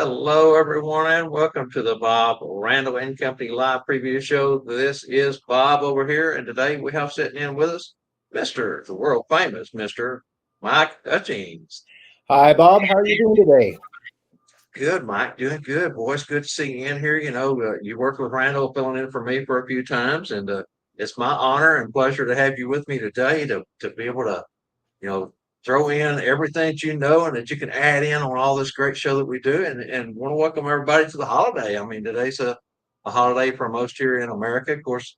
Hello, everyone, and welcome to the Bob Randall and Company live preview show. This is Bob over here, and today we have sitting in with us the world famous Mr. Myke Hutchings. Hi, Bob. How are you doing today? Good, Mike, doing good, boys. Good to see you in here. You worked with Randall filling in for me for a few times, and it's my honor and pleasure to have you with me today to be able to you know, throw in everything that you know and that you can add in on all this great show that we do. And want to welcome everybody to the holiday. I mean, today's a holiday for most here in America. Of course,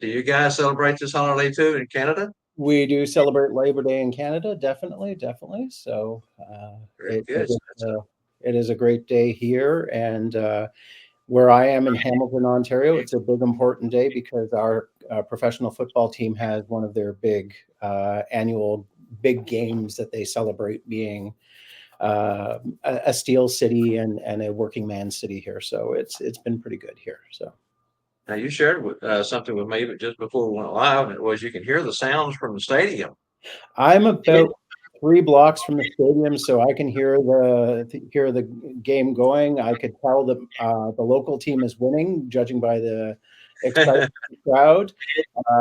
do you guys celebrate this holiday too in Canada? We do celebrate Labor Day in Canada, definitely, definitely. So Very good. it is a great day here, and where I am in Hamilton, Ontario, it's a big important day because our professional football team has one of their big annual big games that they celebrate being a steel city and a working man city here. So it's been pretty good here. So. Now, you shared something with me, but just before we went live, and it was you can hear the sounds from the stadium. I'm about 3 blocks from the stadium, so I can hear the game going. I could tell that the local team is winning, judging by the excited crowd.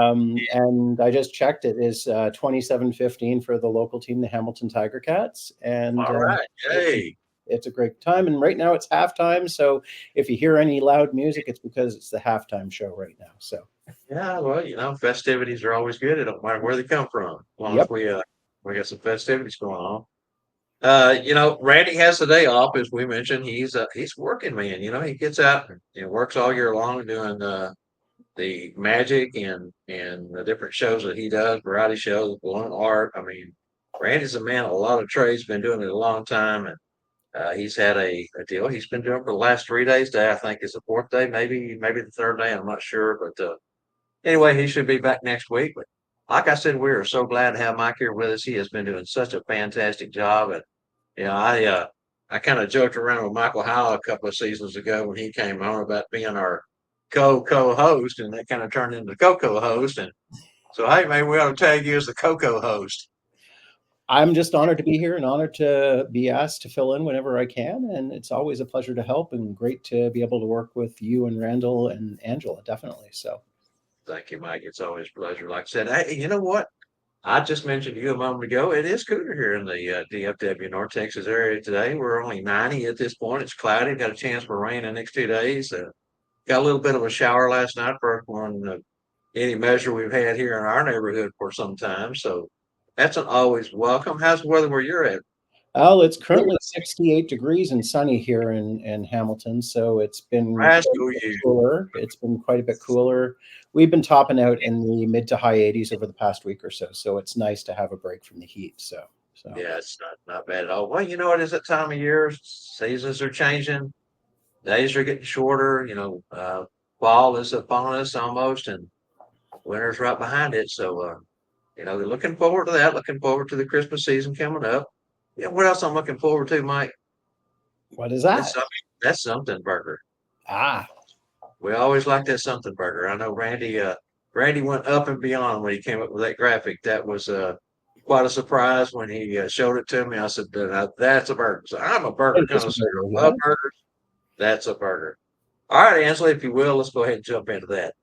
And I just checked; it is 27-15 for the local team, the Hamilton Tiger Cats, and All right. Hey. it's a great time. And right now it's halftime, so if you hear any loud music, it's because it's the halftime show right now. So. Yeah, well, festivities are always good. It don't matter where they come from, as long as Yep. we got some festivities going on. Randy has the day off, as we mentioned. He's working man. He gets out and works all year long doing the magic and the different shows that he does, variety shows, balloon art. I mean, Randy's a man of a lot of trades. Been doing it a long time, and he's had a deal. He's been doing it for the last 3 days. Today, I think, is the fourth day, maybe the third day. I'm not sure, but anyway, he should be back next week. But like I said, we are so glad to have Myke here with us. He has been doing such a fantastic job, and I kind of joked around with Michael Howell a couple of seasons ago when he came on about being our co-host, and that kind of turned into co-host. And so, hey, maybe we ought to tag you as the co-host. I'm just honored to be here and honored to be asked to fill in whenever I can. And it's always a pleasure to help and great to be able to work with you and Randall and Angela, definitely. So Thank you, Mike. It's always a pleasure. Like I said, hey, you know what? I just mentioned to you a moment ago, it is cooler here in the DFW North Texas area today. We're only 90 at this point. It's cloudy. Got a chance for rain in the next 2 days. Got a little bit of a shower last night, first one any measure we've had here in our neighborhood for some time. So that's an always welcome. How's the weather where you're at? Al, it's currently 68 degrees and sunny here in Hamilton. So it's been quite a Rascal bit you. cooler. It's been quite a bit cooler. We've been topping out in the mid to high 80s over the past week or so. So it's nice to have a break from the heat. So Yeah, it's not bad at all. Well, you know it is that time of year. Seasons are changing. Days are getting shorter. Fall is upon us almost, and winter's right behind it. So, looking forward to that. Looking forward to the Christmas season coming up. Yeah, what else I'm looking forward to, Mike? what is That's that? something. That's something burger. Ah, We always like that something burger. I know Randy went up and beyond when he came up with that graphic. That was quite a surprise when he showed it to me. I said, "That's a burger." So I'm a burger it is a connoisseur. burger, I love yeah. burgers. That's a burger. All right, Angela, if you will, let's go ahead and jump into that.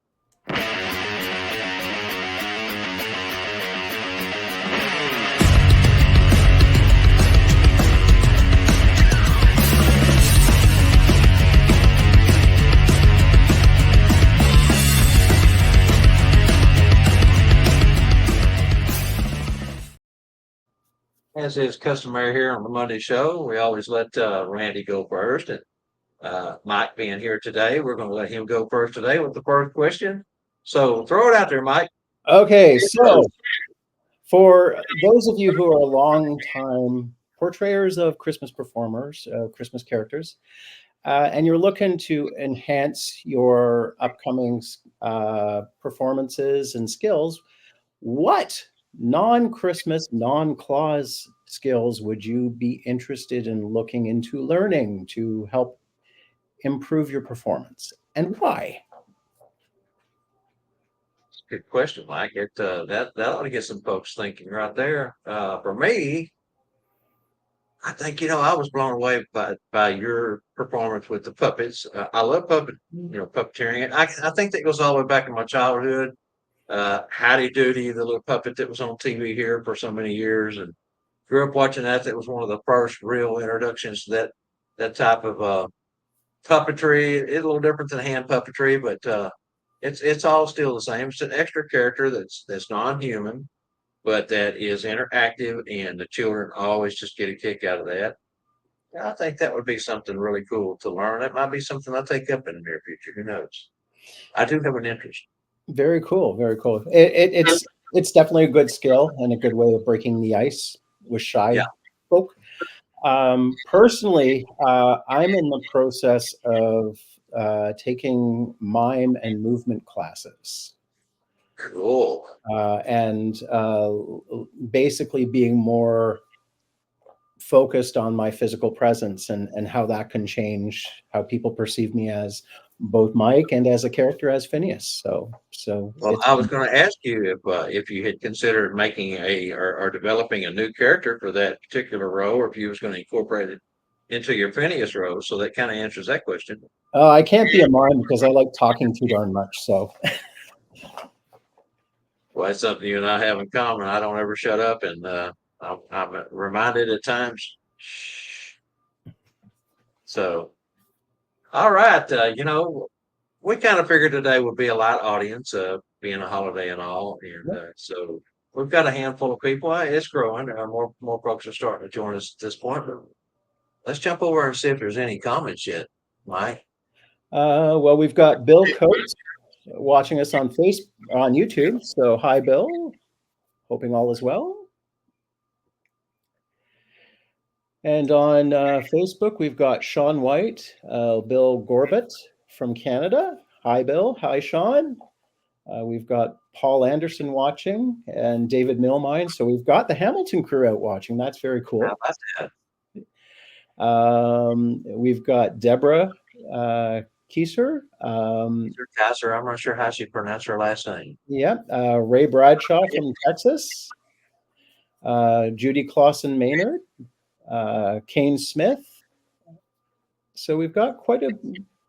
As is customary here on the Monday show, we always let Randy go first. And Mike being here today, we're going to let him go first today with the first question. So throw it out there, Mike. Okay, so for those of you who are long-time portrayers of Christmas performers, Christmas characters, and you're looking to enhance your upcoming performances and skills, what non-Christmas, non-claus skills would you be interested in looking into learning to help improve your performance, and why? Good question, Mike. That ought to get some folks thinking right there. For me, I think I was blown away by your performance with the puppets. I love puppeteering. I think that goes all the way back in my childhood. Howdy Doody, the little puppet that was on TV here for so many years, and grew up watching that. That was one of the first real introductions to that type of puppetry. It's a little different than hand puppetry, but it's all still the same. It's an extra character that's non-human, but that is interactive, and the children always just get a kick out of that. I think that would be something really cool to learn. That might be something I'll take up in the near future. Who knows? I do have an interest. Very cool, very cool. It's definitely a good skill and a good way of breaking the ice with Yeah, shy folk. Personally, I'm in the process of taking mime and movement classes, cool. and basically being more focused on my physical presence and how that can change how people perceive me as both Mike and as a character as Phineas. So Well, it's I was going to ask you if you had considered making or developing a new character for that particular role, or if you was going to incorporate it into your Phineas role. So that kind of answers that question. I can't be a mime because I like talking too darn much. So Well, that's something you and I have in common. I don't ever shut up, and I'm reminded at times. Shh. So, all right, we kind of figured today would be a light audience, being a holiday and all, and so we've got a handful of people. It's growing. More folks are starting to join us at this point. But let's jump over and see if there's any comments yet, Mike. well, we've got Bill Coates watching us on YouTube. So hi, Bill. Hoping all is well. And on Facebook, we've got Sean White, Bill Gorbett from Canada. Hi, Bill. Hi, Sean. We've got Paul Anderson watching and David Milmine. So we've got the Hamilton crew out watching. That's very How cool. about that? We've got Deborah Kieser. Kaiser, I'm not sure how she pronounced her last name. Yeah. Ray Bradshaw from Texas. Judy Clausen Maynard. Kane Smith. So we've got quite a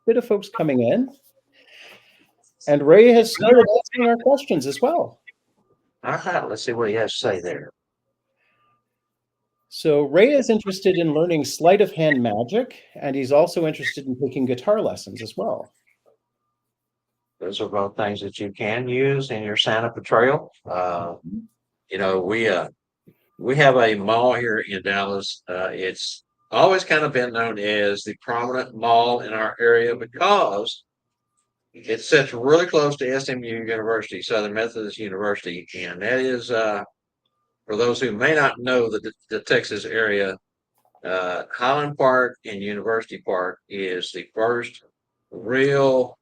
bit of folks coming in. And Ray has started answering our questions as well. All right, let's see what he has to say there. So Ray is interested in learning sleight of hand magic, and he's also interested in taking guitar lessons as well. Those are both things that you can use in your Santa Patrol. You know, we have a mall here in Dallas. It's always kind of been known as the prominent mall in our area because it sits really close to SMU University, Southern Methodist University, and that is, for those who may not know the Texas area, Highland Park and University Park is the first real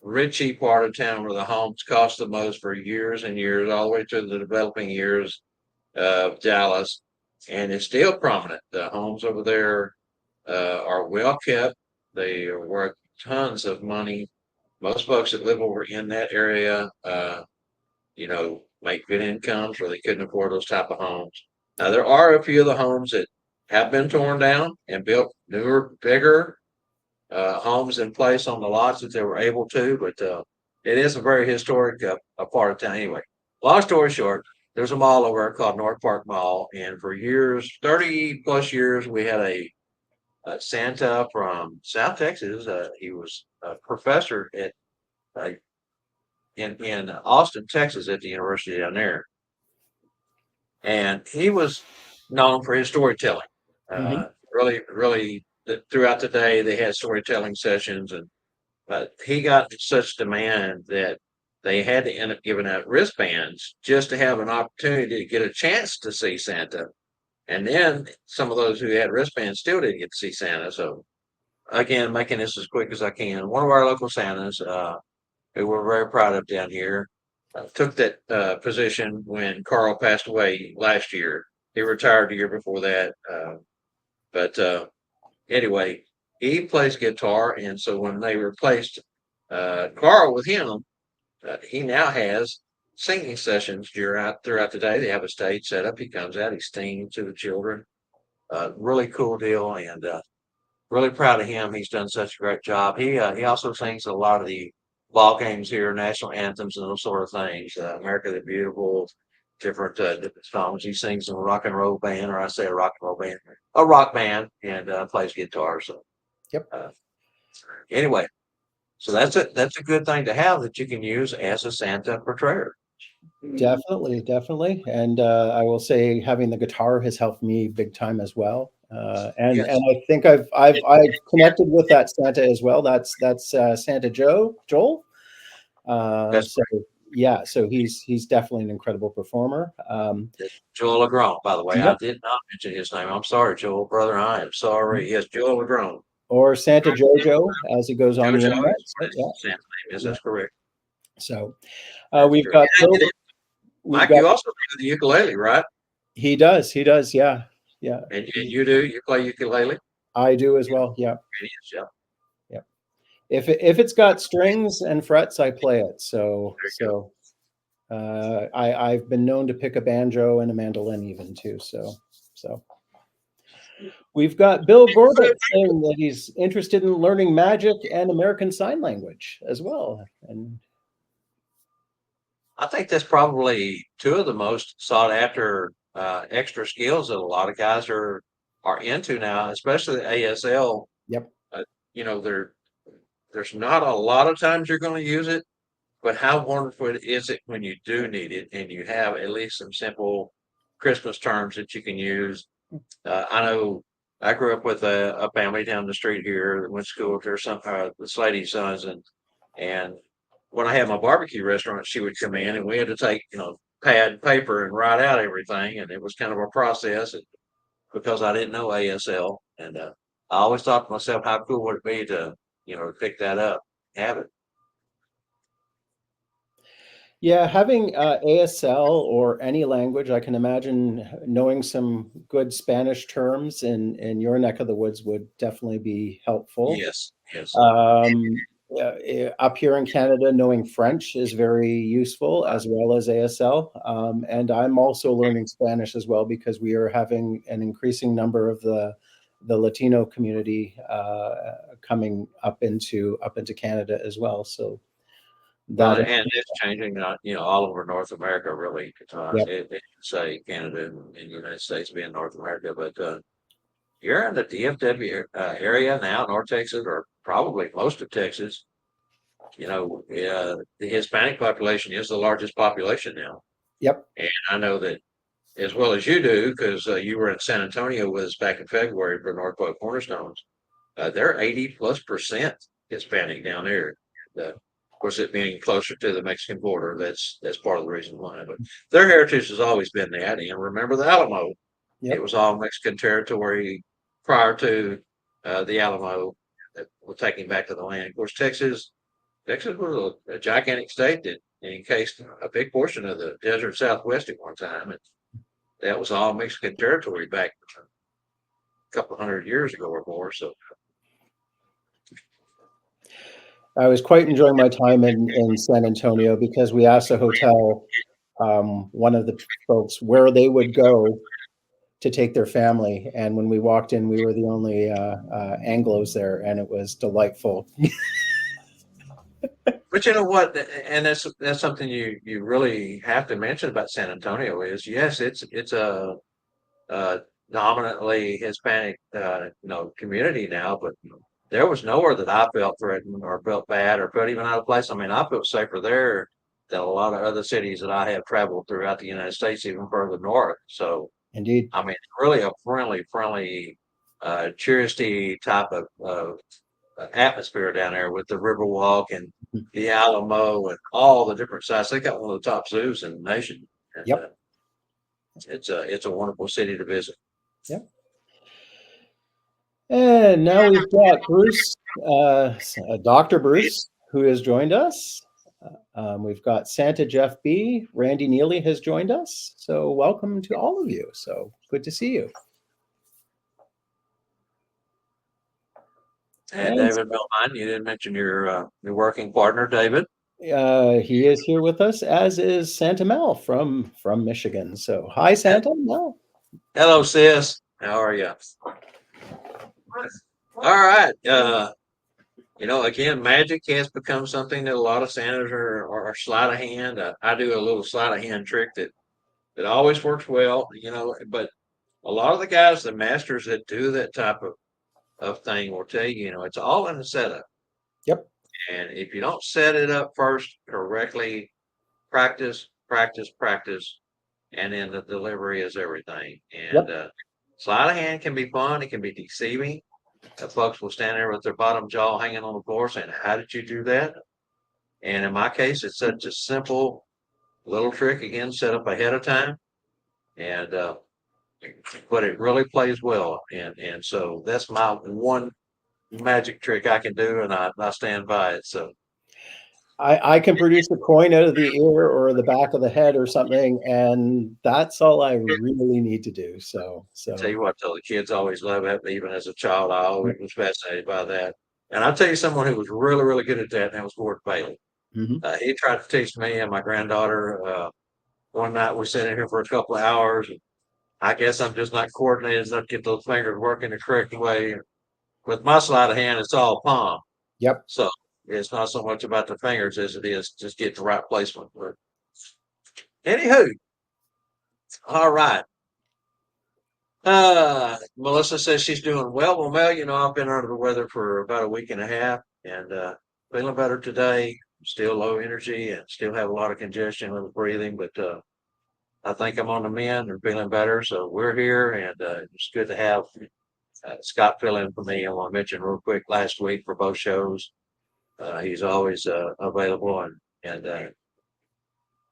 richy part of town where the homes cost the most for years and years, all the way through the developing years of Dallas, and it's still prominent. The homes over there are well kept. They are worth tons of money. Most folks that live over in that area, make good incomes or they couldn't afford those type of homes. Now, there are a few of the homes that have been torn down and built newer, bigger homes in place on the lots that they were able to, but it is a very historic a part of town anyway. Long story short, there's a mall over there called North Park Mall, and for years, 30 plus years, we had a Santa from South Texas. He was a professor uh, in Austin, Texas, at the university down there, and he was known for his storytelling. Mhm. Really, really, throughout the day, they had storytelling sessions, and but he got such demand that they had to end up giving out wristbands just to have an opportunity to get a chance to see Santa. And then some of those who had wristbands still didn't get to see Santa. So again, making this as quick as I can. One of our local Santas, who we're very proud of down here, took that position when Carl passed away last year. He retired the year before that. But anyway, he plays guitar, and so when they replaced Carl with him, he now has singing sessions throughout the day. They have a stage set up. He comes out, he sings to the children. really cool deal, and really proud of him. He's done such a great job. He also sings a lot of the ball games here, national anthems, and those sort of things. America the Beautiful, different songs. He sings in a rock and roll band, or I say a rock and roll band, a rock band, and plays guitar. So Yep. uh, anyway, so that's a good thing to have that you can use as a Santa portrayer. Definitely, definitely. And I will say having the guitar has helped me big time as well. And Yes, I think I've connected with that Santa as well. That's Santa Joel. that's So yeah, so he's definitely an incredible performer. It's Joel LeGrone, by the way. I Yep. did not mention his name. I'm sorry, Joel, brother. I am sorry. Yes, Joel LeGrone. Or Santa Jojo, as he goes on the JoJo internet. is what So, his yeah, Sam's name is. yeah. That's correct. So That's we've correct. got And Bill. We've Mike, got you also do the ukulele, right? he does. He does. Yeah, yeah. And you do. You play ukulele. I do as well. Yeah, It is, yeah. yeah. If it's got strings and frets, I play it. There you go. I've been known to pick a banjo and a mandolin even too. So we've got Bill Gorbett saying that he's interested in learning magic and American Sign Language as well. And I think that's probably two of the most sought after extra skills that a lot of guys are into now, especially the ASL. yep, You know, there's not a lot of times you're going to use it. But how wonderful is it when you do need it and you have at least some simple Christmas terms that you can use? I know I grew up with a family down the street here that went to school with the Slady's sons, and when I had my barbecue restaurant, she would come in and we had to take pad and paper and write out everything, and it was kind of a process because I didn't know ASL, and I always thought to myself, how cool would it be to pick that up, have it. yeah, having ASL or any language, I can imagine knowing some good Spanish terms in your neck of the woods would definitely be helpful. Yes, yes. Up here in Canada, knowing French is very useful as well as ASL. And I'm also learning Spanish as well because we are having an increasing number of the Latino community coming up into Canada as well. So Well, that and it's changing, all over North America, really. yeah, It say Canada and the United States being North America, but you're in the DFW area now, North Texas, or probably most of Texas. The Hispanic population is the largest population now, yep, and I know that as well as you do, because you were in San Antonio with us back in February for Northport Cornerstones. They're 80+% Hispanic down there. Of course, it being closer to the Mexican border, that's part of the reason why. But their heritage has always been that. And remember the Alamo, it yep. was all Mexican territory prior to the Alamo that was taken back to the land. Of course, Texas was a gigantic state that encased a big portion of the desert Southwest at one time, and that was all Mexican territory back a couple hundred years ago or more. So I was quite enjoying my time in San Antonio because we asked the hotel, one of the folks, where they would go to take their family. And when we walked in, we were the only Anglos there, and it was delightful. But you know what? And that's something you really have to mention about San Antonio is yes, it's a dominantly Hispanic community now, but there was nowhere that I felt threatened or felt bad or felt even out of place. I mean, I felt safer there than a lot of other cities that I have traveled throughout the United States, even further north. So Indeed. I mean, it's really a friendly, touristy type of atmosphere down there with the Riverwalk and the Alamo and all the different sites. They got one of the top zoos in the nation, and Yep. it's a wonderful city to visit. Yep. And now we've got Bruce, Dr. Bruce, who has joined us. We've got Santa Jeff B. Randy Neely has joined us. So welcome to all of you. So good to see you. And David Belmont, you didn't mention your working partner, David. He is here with us, as is Santa Mel from Michigan. So hi, Santa Mel. Hello, sis. How are you? All right. Again, magic has become something that a lot of Santas are sleight of hand. I do a little sleight of hand trick that always works well, but a lot of the guys, the masters that do that type of thing will tell you, it's all in the setup. Yep. And if you don't set it up first correctly, practice, practice, practice, and then the delivery is everything. And Yep. sleight of hand can be fun. It can be deceiving. Folks will stand there with their bottom jaw hanging on the floor saying, "How did you do that?" And in my case, it's such a simple little trick, again, set up ahead of time. And, but it really plays well. And so that's my one magic trick I can do, and I stand by it. So I can produce a coin out of the ear or the back of the head or something, and that's all I really need to do. I tell So you what, though, the kids always love it. Even as a child, I always yep. was fascinated by that. And I'll tell you someone who was really, really good at that, and that was Gordon Bailey. Hmm. He tried to teach me and my granddaughter. One night we sat in here for a couple of hours. I guess I'm just not coordinated enough to get those fingers working the correct way. With my sleight of hand, it's all palm. Yep. So it's not so much about the fingers as it is just getting the right placement. But anywho, all right. Melissa says she's doing well. Well, Mel, I've been under the weather for about a week and a half and feeling better today. Still low energy and still have a lot of congestion with breathing, but I think I'm on the mend and feeling better. So we're here, and it's good to have Scott fill in for me. I want to mention real quick last week for both shows. He's always available and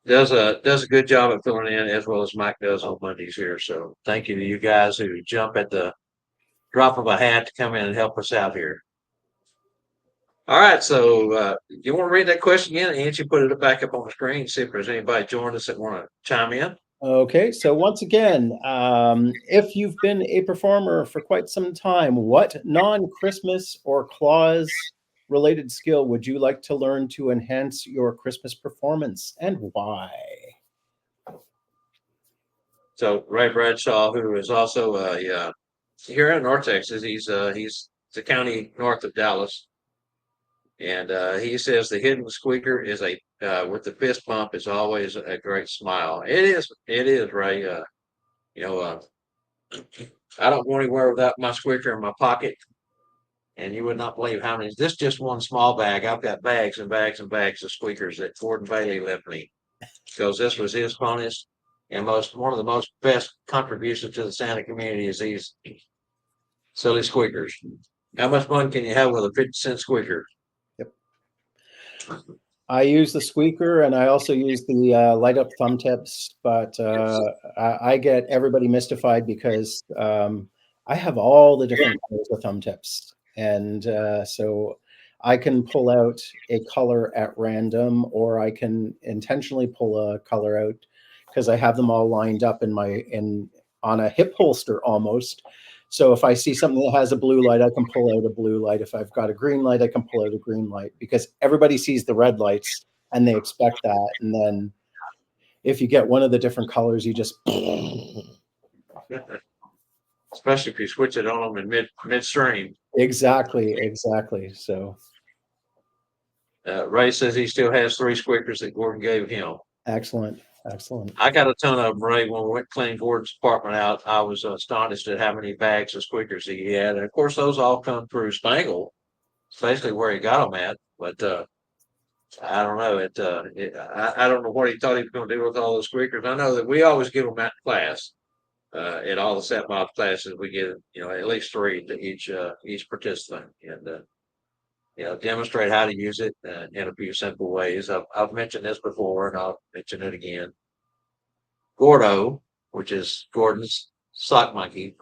does a good job at filling in as well as Mike does on Mondays here. So thank you to you guys who jump at the drop of a hat to come in and help us out here. All right, so you want to read that question again? Angie put it back up on the screen. See if there's anybody joined us that want to chime in. Okay, so once again, if you've been a performer for quite some time, what non-Christmas or clause related skill would you like to learn to enhance your Christmas performance, and why? So Ray Bradshaw, who is also here in North Texas, he's the county north of Dallas, and he says the hidden squeaker is a with the fist bump is always a great smile. It is, Ray. You know, uh, I don't go anywhere without my squeaker in my pocket, and you would not believe how many. This just one small bag. I've got bags and bags and bags of squeakers that Gordon Bailey left me because this was his funnest and most one of the most best contributions to the Santa community is these silly squeakers. How much fun can you have with a 50-cent squeaker? Yep. I use the squeaker and I also use the light up thumb tips, but I get everybody mystified because I have all the different colors of thumb tips. And so I can pull out a color at random, or I can intentionally pull a color out because I have them all lined up in on a hip holster almost. So if I see something that has a blue light, I can pull out a blue light. If I've got a green light, I can pull out a green light because everybody sees the red lights and they expect that. And then if you get one of the different colors, you just Especially if you switch it on them in midstream. exactly. So Ray says he still has 3 squeakers that Gordon gave him. excellent. I got a ton of them, Ray. When we went to clean Gordon's apartment out, I was astonished at how many bags of squeakers he had. And of course, those all come through Spangle, especially where he got them at. But I don't know. I don't know what he thought he was going to do with all those squeakers. I know that we always give them out in class. In all the set mob classes, we give at least 3 to each participant, and demonstrate how to use it in a few simple ways. I've mentioned this before, and I'll mention it again. Gordo, which is Gordon's sock monkey,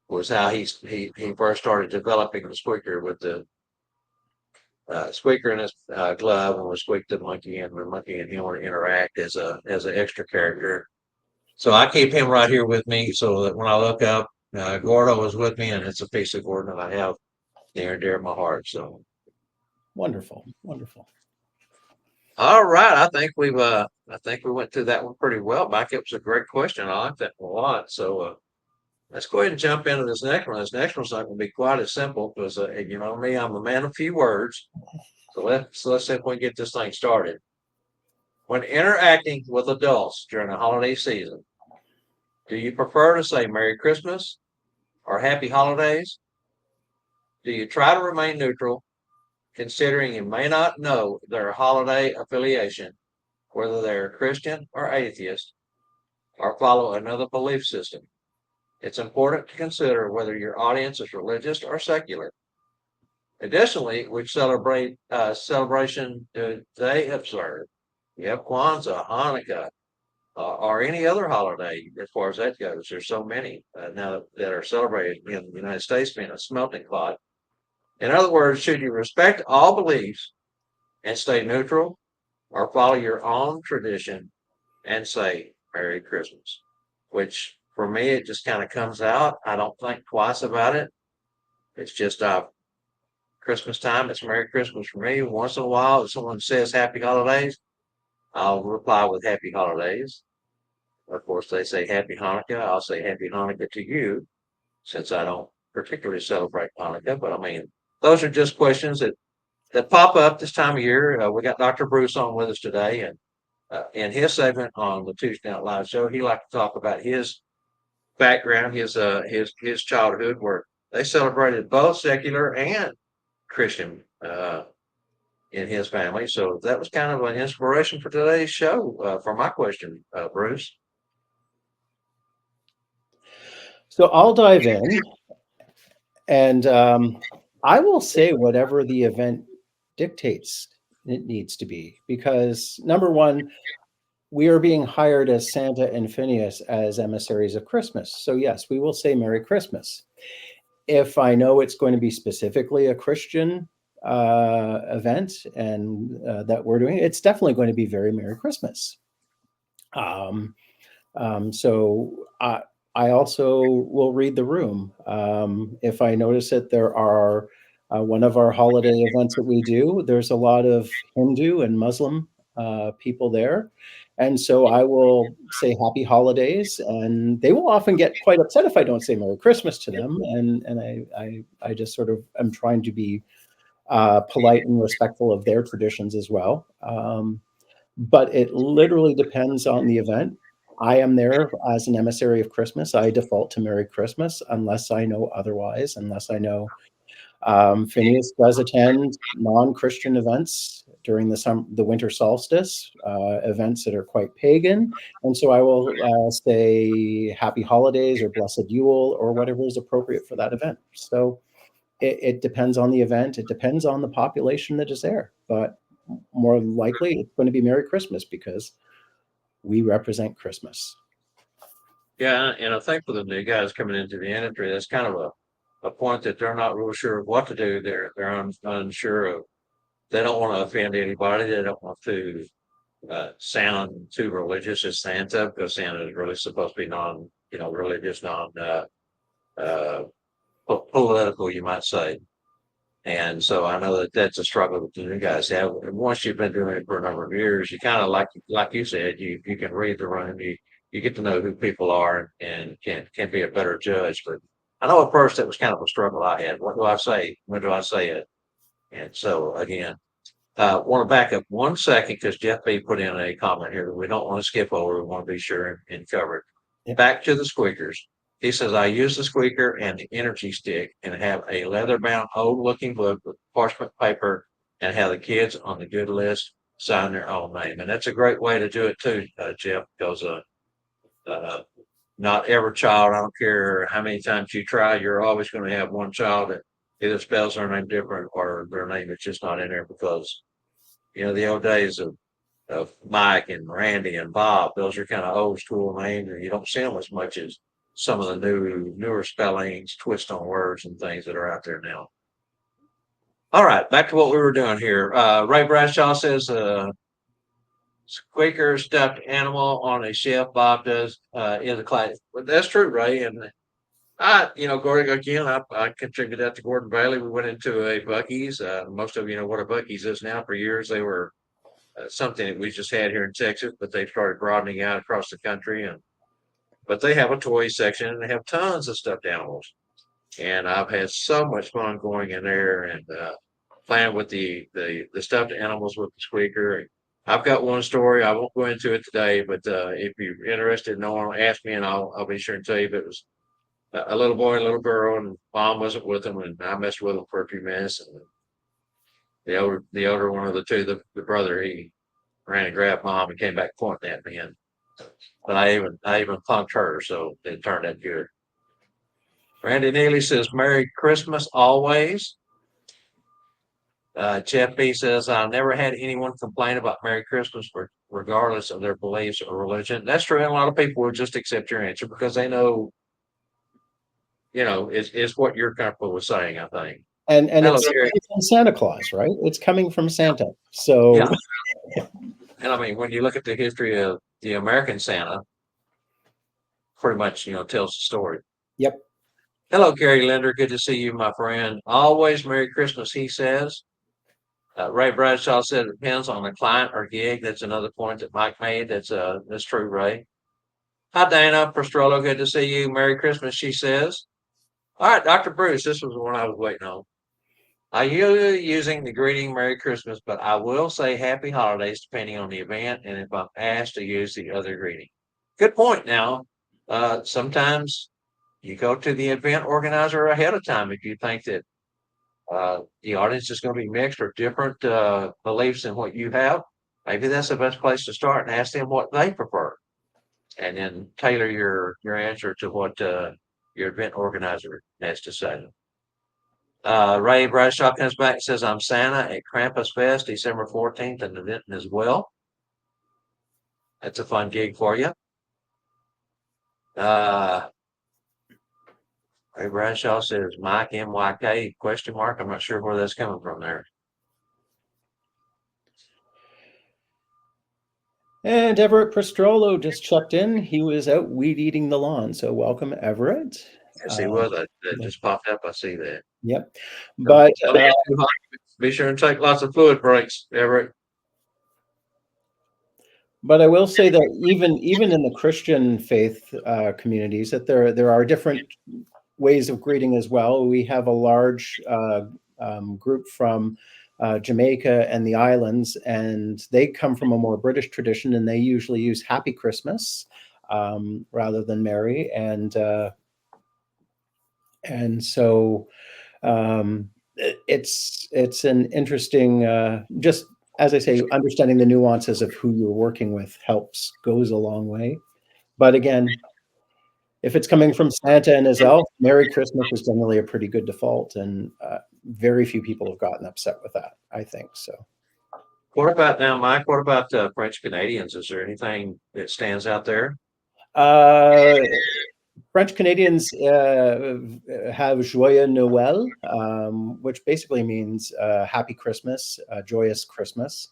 was how he first started developing the squeaker with the squeaker in his glove, and would squeak the monkey, and the monkey and him would interact as an extra character. So I keep him right here with me, so that when I look up, Gordo is with me, and it's a piece of Gordon that I have near and dear to my heart. So, Wonderful. all right, I think we went through that one pretty well. Mike, it was a great question. I like that one a lot. So, Let's go ahead and jump into this next one. This next one's not going to be quite as simple because, you know me, I'm a man of few words. So let's see if we can get this thing started. When interacting with adults during the holiday season, do you prefer to say Merry Christmas or Happy Holidays? Do you try to remain neutral, considering you may not know their holiday affiliation, whether they're Christian or atheist, or follow another belief system? It's important to consider whether your audience is religious or secular. Additionally, which celebration do they observe? You have Kwanzaa, Hanukkah, or any other holiday as far as that goes. There's so many now that are celebrated in the United States being a melting pot. In other words, should you respect all beliefs and stay neutral or follow your own tradition and say Merry Christmas? Which for me, it just kind of comes out. I don't think twice about it. It's just Christmas time. It's Merry Christmas for me. Once in a while, if someone says Happy Holidays, I'll reply with Happy Holidays. Of course, they say Happy Hanukkah. I'll say Happy Hanukkah to you, since I don't particularly celebrate Hanukkah. But I mean, those are just questions that pop up this time of year. We got Dr. Bruce on with us today, and in his segment on the Tuesday Night Live show, he liked to talk about his background, his childhood, where they celebrated both secular and Christian in his family. So that was kind of an inspiration for today's show for my question, Bruce. So I'll dive in, and I will say whatever the event dictates it needs to be, because number one, we are being hired as Santa and Phineas as emissaries of Christmas. So yes, we will say Merry Christmas. If I know it's going to be specifically a Christian event and that we're doing, it's definitely going to be very Merry Christmas. Um, so I also will read the room. If I notice that there are one of our holiday events that we do, there's a lot of Hindu and Muslim people there. And so I will say happy holidays, and they will often get quite upset if I don't say Merry Christmas to them. And I just sort of am trying to be polite and respectful of their traditions as well. But it literally depends on the event. I am there as an emissary of Christmas. I default to Merry Christmas unless I know otherwise, unless I know Phineas does attend non-Christian events during the winter solstice, events that are quite pagan, and so I will say Happy Holidays or Blessed Yule or whatever is appropriate for that event. So it depends on the event. It depends on the population that is there, but more likely it's going to be Merry Christmas because we represent Christmas. Yeah, and I think for the new guys coming into the industry, that's kind of a point that they're not real sure of what to do. They're unsure of. They don't want to offend anybody. They don't want to sound too religious as Santa, because Santa is really supposed to be religious, non uh, political, you might say. And so I know that that's a struggle that the new guys have. And once you've been doing it for a number of years, you kind of like you said, you can read the room, you get to know who people are and can be a better judge. But I know at first it was kind of a struggle I had. What do I say? When do I say it? And so again, want to back up 1 second because Jeff B put in a comment here that we don't want to skip over. We want to be sure and cover it. Yep. Back to the squeakers. He says, I use the squeaker and the energy stick and have a leather bound old looking book with parchment paper and have the kids on the good list sign their own name. And that's a great way to do it too, Jeff, because uh, not every child, I don't care how many times you try, you're always going to have one child that either spells their name different or their name is just not in there because the old days of Mike and Randy and Bob, those are kind of old school names, and you don't see them as much as some of the newer spellings, twist on words, and things that are out there now. All right, back to what we were doing here. Ray Bradshaw says, "Squeaker stuffed animal on a shelf." Bob does in the class. But that's true, Ray. And Gordon again. I contributed that to Gordon Bailey. We went into a Bucky's. Most of you know what a Bucky's is now. For years, they were something that we just had here in Texas, but they've started broadening out across the country. And but they have a toy section and they have tons of stuffed animals. And I've had so much fun going in there and playing with the stuffed animals with the squeaker. I've got one story. I won't go into it today, but if you're interested in knowing, ask me and I'll be sure and tell you. But it was a little boy and a little girl, and mom wasn't with them, and I messed with them for a few minutes. And the older one of the two, the brother, he ran and grabbed mom and came back pointing at me, and but I even punked her, so it turned out good. Randy Neely says, "Merry Christmas always." Jeff B says, "I never had anyone complain about Merry Christmas, regardless of their beliefs or religion." That's true, and a lot of people will just accept your answer because they know, is what you're comfortable with saying. I think. And Hello, it's Gary. from Santa Claus, right? It's coming from Santa. Yeah, So and I mean, when you look at the history of the American Santa, pretty much, tells the story. yep. Hello, Gary Linder. Good to see you, my friend. Always Merry Christmas, he says. Ray Bradshaw said it depends on the client or gig. That's another point that Mike made. That's true, Ray. Hi, Dana Prostrollo. Good to see you. Merry Christmas, she says. All right, Dr. Bruce. This was the one I was waiting on. I usually using the greeting Merry Christmas, but I will say Happy Holidays depending on the event and if I'm asked to use the other greeting. Good point. Now, sometimes you go to the event organizer ahead of time if you think that the audience is going to be mixed or different beliefs than what you have. Maybe that's the best place to start and ask them what they prefer, and then tailor your answer to what your event organizer has to say. Ray Bradshaw comes back and says, "I'm Santa at Krampus Fest, December 14th in Denton as well." That's a fun gig for you. Uh, Ray Bradshaw says, "Mike MYK question mark." I'm not sure where that's coming from there. And Everett Prostrollo just checked in. He was out weed eating the lawn. So welcome, Everett. Yes, he was. That just popped up. I see that. Yep. But Don't get too hot. Be sure and take lots of fluid breaks, Everett. But I will say that even in the Christian faith communities, that there are different ways of greeting as well. We have a large group from Jamaica and the islands, and they come from a more British tradition, and they usually use Happy Christmas rather than Merry, and so it's an interesting just as I say, understanding the nuances of who you're working with goes a long way. But again, if it's coming from Santa and his elf, Merry Christmas is generally a pretty good default, and very few people have gotten upset with that, I think. So, What about now, Mike? What about French Canadians? Is there anything that stands out there? uh, French Canadians have Joyeux Noël, which basically means Happy Christmas, joyous Christmas.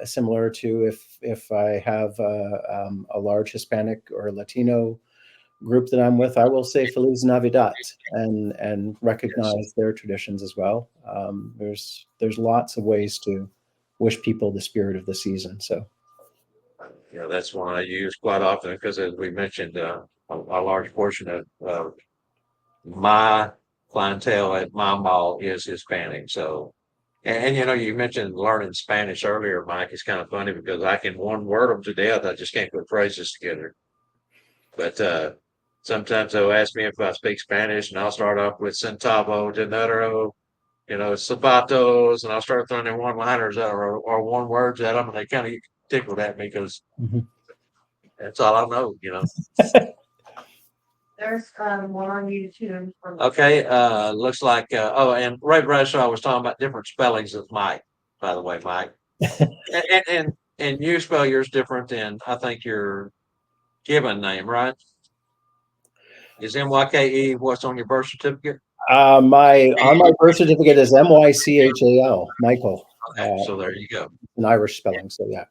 Similar to if I have a large Hispanic or Latino group that I'm with, I will say Feliz Navidad and recognize Yes. their traditions as well. There's lots of ways to wish people the spirit of the season. So That's one I use quite often because, as we mentioned, a large portion of my clientele at my mall is Hispanic. So, you mentioned learning Spanish earlier, Mike. It's kind of funny because I can one word them to death. I just can't put phrases together. But sometimes they'll ask me if I speak Spanish, and I'll start off with centavo, dinero, zapatos, and I'll start throwing in one-liners or one words at them, and they kind of tickled at me because that's all I know. There's one on YouTube. Okay, looks like and Ray Bradshaw was talking about different spellings of Mike, by the way, Mike. And you spell yours different than I think your given name, right? Is MYKE what's on your birth certificate? my on my birth certificate is Mychal, Michael, Okay, so there you go. an Irish spelling. So yeah.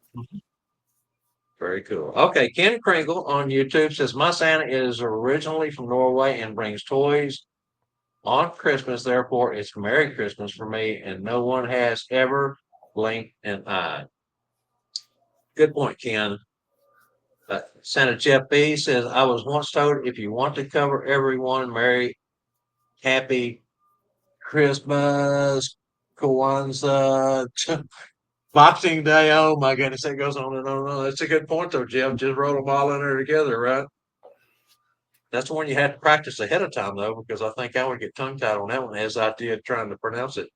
Very cool. Okay, Ken Kringle on YouTube says, "My Santa is originally from Norway and brings toys on Christmas. Therefore, it's Merry Christmas for me, and no one has ever blinked an eye." Good point, Ken. Santa Jeff B says, I was once told if you want to cover everyone, Merry, Happy Christmas, Kwanzaa, Boxing Day. Oh my goodness, that goes on and on and on. That's a good point, though, Jeff. Just roll them all in there together, right? That's one you have to practice ahead of time, though, because I think I would get tongue tied on that one as I did trying to pronounce it.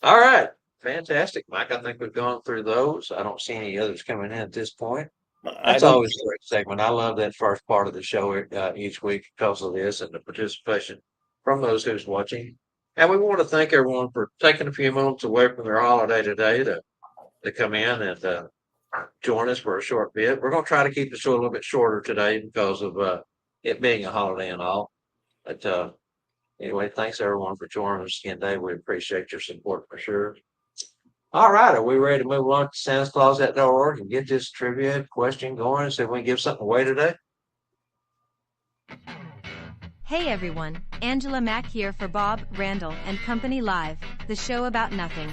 All right. Fantastic, Mike. I think we've gone through those. I don't see any others coming in at this point. I That's don't. always a great segment. I love that first part of the show each week because of this and the participation from those who's watching. And we want to thank everyone for taking a few moments away from their holiday today to come in and join us for a short bit. We're going to try to keep the show a little bit shorter today because of it being a holiday and all. But anyway, thanks everyone for joining us again today. We appreciate your support for sure. All right, are we ready to move on to SantaClaus.org and get this trivia question going and see if we can give something away today? Hey everyone, Angela Mack here for Bob, Randyl, and Company Live, the show about nothing.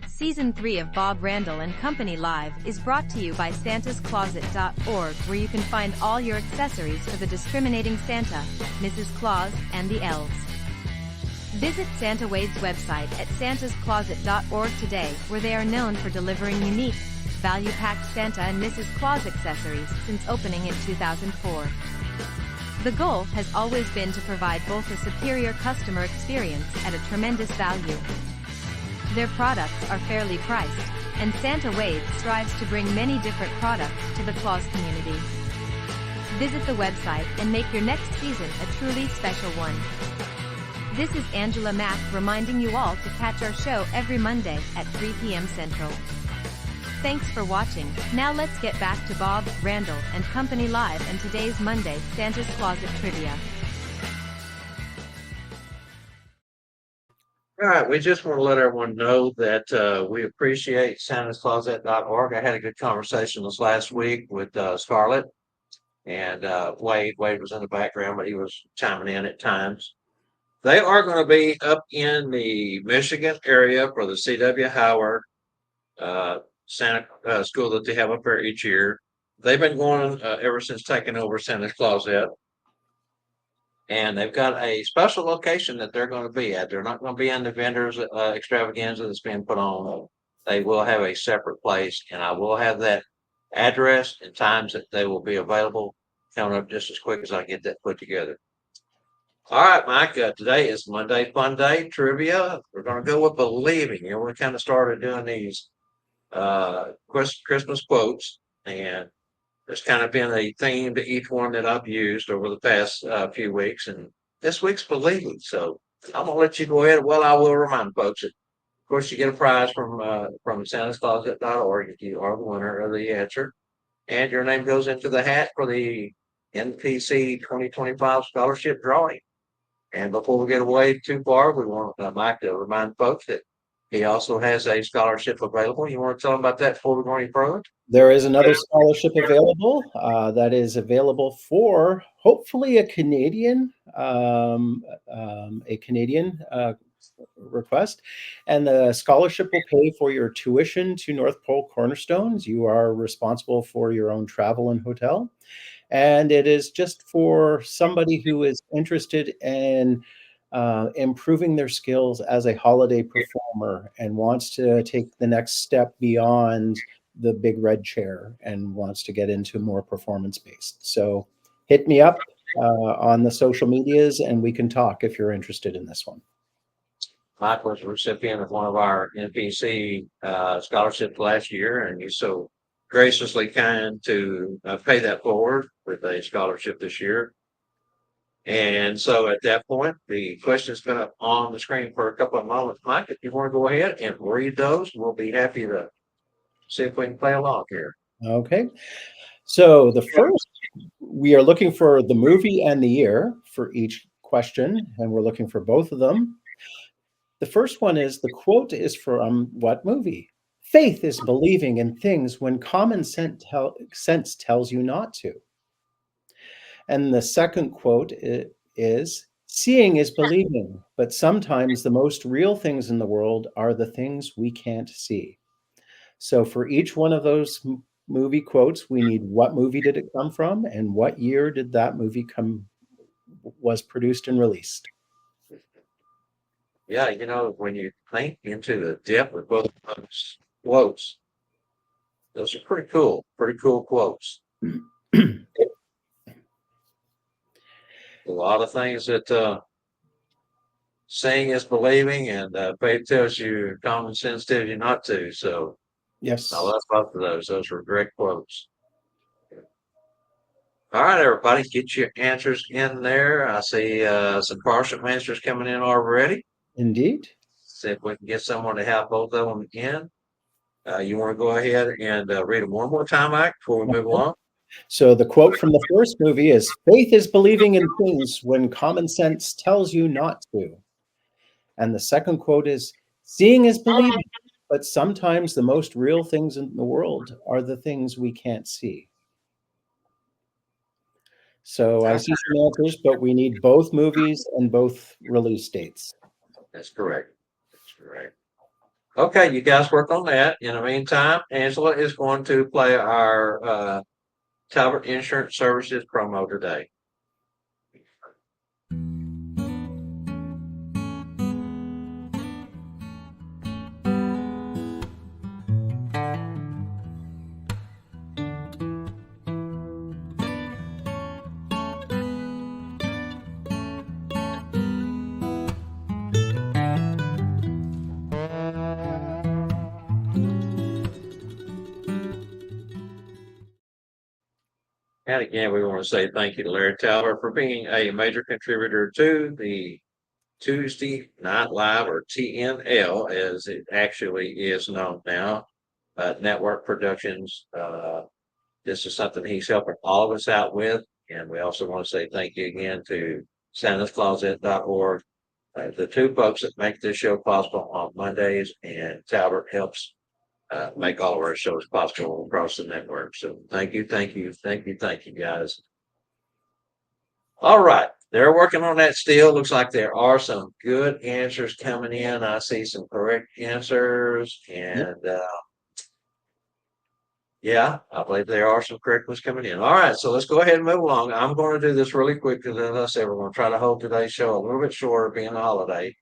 Season 3 of Bob, Randyl, and Company Live is brought to you by santascloset.org, where you can find all your accessories for the discriminating Santa, Mrs. Claus, and the elves. Visit Santa Wade's website at santascloset.org today, where they are known for delivering unique, value-packed Santa and Mrs. Claus accessories since opening in 2004. The goal has always been to provide both a superior customer experience at a tremendous value. Their products are fairly priced, and Santa Wade strives to bring many different products to the Claus community. Visit the website and make your next season a truly special one. This is Angela Mack reminding you all to catch our show every Monday at 3 p.m. Central. Thanks for watching. Now let's get back to Bob, Randyl, and Company Live and today's Monday Santa's Closet Trivia. All right, we just want to let everyone know that we appreciate SantaClaus.org. I had a good conversation this last week with Scarlett and Wade. Wade was in the background, but he was chiming in at times. They are going to be up in the Michigan area for the C.W. Howard Santa school that they have up there each year. They've been going ever since taking over Santa's Closet. And they've got a special location that they're going to be at. They're not going to be in the vendors extravaganza that's being put on. They will have a separate place, and I will have that address and times that they will be available coming up just as quick as I get that put together. All right, Mike, today is Monday Fun Day Trivia. We're going to go with believing. We kind of started doing these Christmas quotes, and there's kind of been a theme to each one that I've used over the past few weeks, and this week's believing. So I'm going to let you go ahead. Well, I will remind folks that, of course, you get a prize from SantaClaus.org if you are the winner of the answer, and your name goes into the hat for the NPC 2025 scholarship drawing. And before we get away too far, we want Mike to remind folks that he also has a scholarship available. You want to tell them about that before we go any further? There is another scholarship available that is available for hopefully a Canadian request, and the scholarship will pay for your tuition to North Pole Cornerstones. You are responsible for your own travel and hotel. And it is just for somebody who is interested in improving their skills as a holiday performer and wants to take the next step beyond the big red chair and wants to get into more performance-based. So hit me up on the social medias and we can talk if you're interested in this one. Mike was a recipient of one of our NPC scholarships last year, and he's so graciously kind to pay that forward with a scholarship this year. And so at that point, the question's been up on the screen for a couple of moments. Mike, if you want to go ahead and read those, we'll be happy to see if we can play along here. Okay. So the first, we are looking for the movie and the year for each question, and we're looking for both of them. The first one is, the quote is from what movie? Faith is believing in things when common sense tells you not to. And the second quote is, Seeing is believing, but sometimes the most real things in the world are the things we can't see. So for each one of those movie quotes, we need what movie did it come from and what year did that movie was produced and released. Yeah, you know, when you think into the depth of both of those quotes, those are pretty cool quotes. A lot of things that seeing is believing, and faith tells you, common sense tells you not to. So Yes. I love both of those. Those were great quotes. All right, everybody, get your answers in there. I see some partial answers coming in already. Indeed. See if we can get someone to have both of them again. You want to go ahead and read them one more time, Mike, before we move along? So the quote from the first movie is, "Faith is believing in things when common sense tells you not to." And the second quote is, "Seeing is believing, but sometimes the most real things in the world are the things we can't see." So I see some answers, but we need both movies and both release dates. That's correct. That's correct. Okay, you guys work on that. In the meantime, Angela is going to play our Talbot Insurance Services promo today. And again, we want to say thank you to Larry Talbot for being a major contributor to the Tuesday Night Live, or TNL, as it actually is known now, network productions. This is something he's helping all of us out with. And we also want to say thank you again to santascloset.org, the two folks that make this show possible on Mondays, and Talbot helps make all of our shows possible across the network. So thank you, guys. All right. They're working on that still. Looks like there are some good answers coming in. I see some correct answers. And yeah, I believe there are some correct ones coming in. All right. So let's go ahead and move along. I'm going to do this really quick because, as I said, we're going to try to hold today's show a little bit shorter, being a holiday.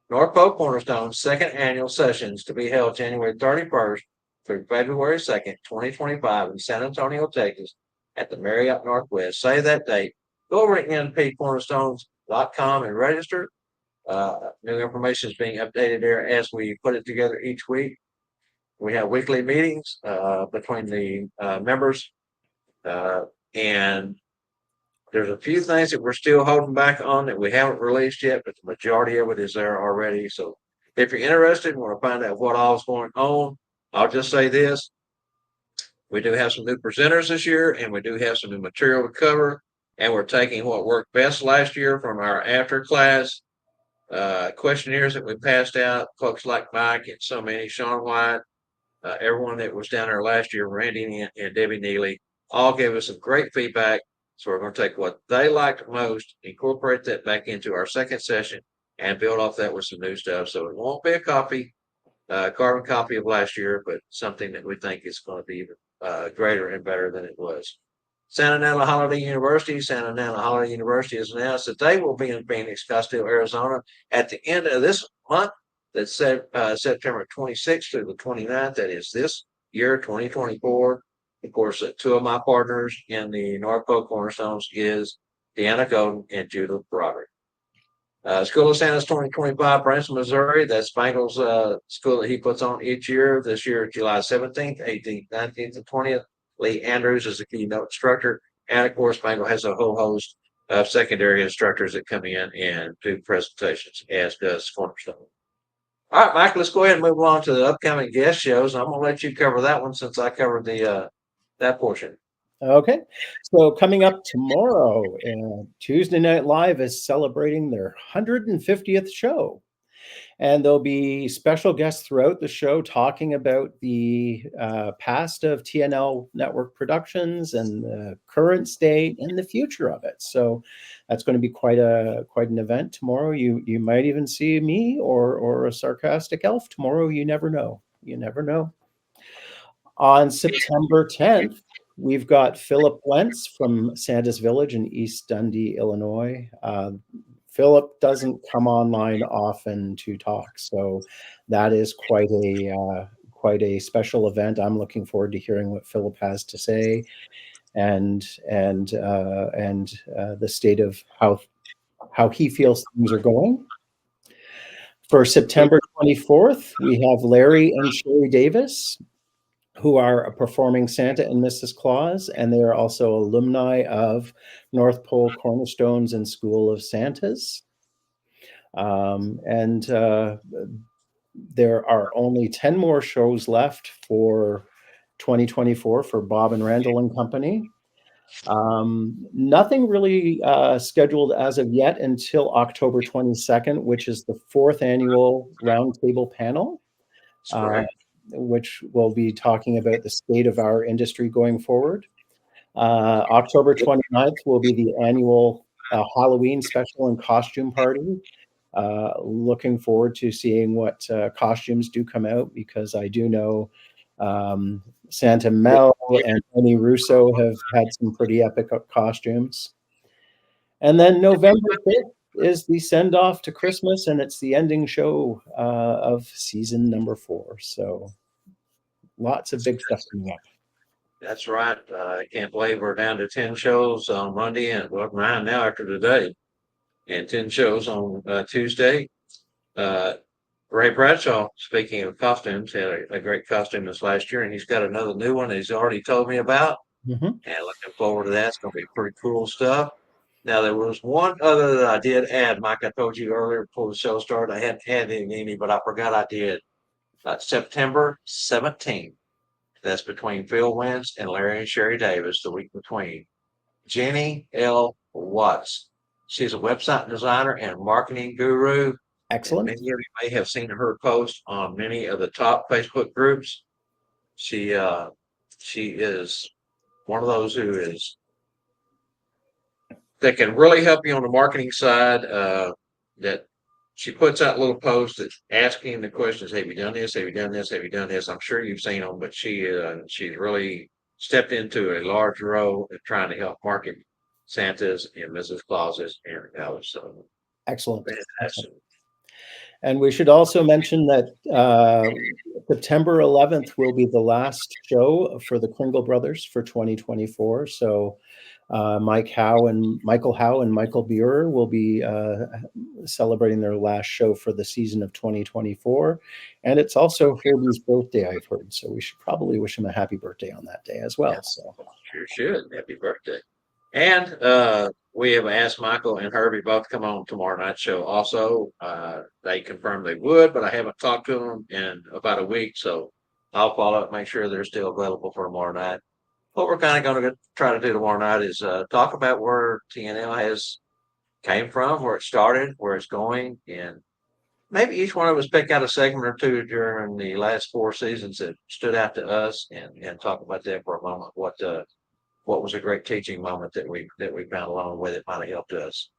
North Pole Cornerstone's second annual sessions to be held January 31st through February 2nd, 2025 in San Antonio, Texas at the Marriott Northwest. Say that date. Go over to npcornerstones.com and register. New information is being updated there as we put it together each week. We have weekly meetings between the members, and there's a few things that we're still holding back on that we haven't released yet, but the majority of it is there already. So if you're interested and want to find out what all is going on, I'll just say this. We do have some new presenters this year, and we do have some new material to cover. And we're taking what worked best last year from our after class questionnaires that we passed out. Folks like Myke and so many, Sean White, everyone that was down there last year, Randy and Debbie Neely, all gave us some great feedback. So we're going to take what they liked most, incorporate that back into our second session, and build off that with some new stuff. So it won't be a carbon copy of last year, but something that we think is going to be even greater and better than it was. Santa Ana Holiday University. Santa Ana Holiday University has announced that they will be in Phoenix, Scottsdale, Arizona at the end of this month. That's September 26th through the 29th. That is this year, 2024. Of course, two of my partners in the North Pole Cornerstones is Deanna Golden and Judith Broderick. School of Santa's 2025, Branson, Missouri. That's Spangel's school that he puts on each year. This year, July 17th, 18th, 19th, and 20th. Lee Andrews is the keynote instructor. And of course, Spangle has a whole host of secondary instructors that come in and do presentations, as does Cornerstone. All right, Mike, let's go ahead and move on to the upcoming guest shows. I'm going to let you cover that one since I covered the that portion. Okay. So coming up tomorrow, Tuesday Night Live is celebrating their 150th show. And there'll be special guests throughout the show talking about the past of TNL Network Productions and the current state and the future of it. So that's going to be quite an event tomorrow. You might even see me or a sarcastic elf tomorrow. You never know. You never know. On September 10th, we've got Philip Wentz from Santa's Village in East Dundee, Illinois. Philip doesn't come online often to talk, so that is quite a special event. I'm looking forward to hearing what Philip has to say, and the state of how he feels things are going. For September 24th, we have Larry and Sherry Davis, who are performing Santa and Mrs. Claus, and they are also alumni of North Pole Cornerstones and School of Santas. And there are only 10 more shows left for 2024 for Bob and Randyl and Company. Nothing really scheduled as of yet until October 22nd, which is the 4th annual Roundtable Panel. Which will be talking about the state of our industry going forward. October 29th will be the annual Halloween special and costume party. Looking forward to seeing what costumes do come out, because I do know Santa Mel and Tony Russo have had some pretty epic costumes. And then November 5th is the send-off to Christmas, and it's the ending show of season number 4. So lots of big stuff coming up. That's right. I can't believe we're down to 10 shows on Monday and 9 now after today, and 10 shows on Tuesday. Ray Bradshaw, speaking of costumes, had a great costume this last year, and he's got another new one that he's already told me about. And looking forward to that. It's going to be pretty cool stuff. Now, there was one other that I did add, Mike. I told you earlier before the show started, I hadn't had any, but I forgot I did. September 17th. That's between Phil Wentz and Larry and Sherry Davis, the week between. Jenny L. Watts. She's a website designer and marketing guru. Excellent. And many of you may have seen her post on many of the top Facebook groups. She is one of those that can really help you on the marketing side. That she puts out little posts that's asking the questions: "Have you done this? Have you done this? Have you done this?" I'm sure you've seen them, but she's really stepped into a large role in trying to help market Santa's and Mrs. Claus's and ours. So excellent. Fantastic. And we should also mention that September 11th will be the last show for the Kringle Brothers for 2024. So Michael Howe and Michael Buer will be celebrating their last show for the season of 2024. And it's also Herbie's birthday, I've heard. So we should probably wish him a happy birthday on that day as well. Yeah, so sure should. Happy birthday. And we have asked Michael and Herbie both to come on tomorrow night's show also. They confirmed they would, but I haven't talked to them in about a week. So I'll follow up, make sure they're still available for tomorrow night. What we're kind of going to try to do tomorrow night is talk about where TNL has came from, where it started, where it's going, and maybe each one of us pick out a segment or two during the last 4 seasons that stood out to us, and talk about that for a moment. What was a great teaching moment that we found along the way that might have helped us.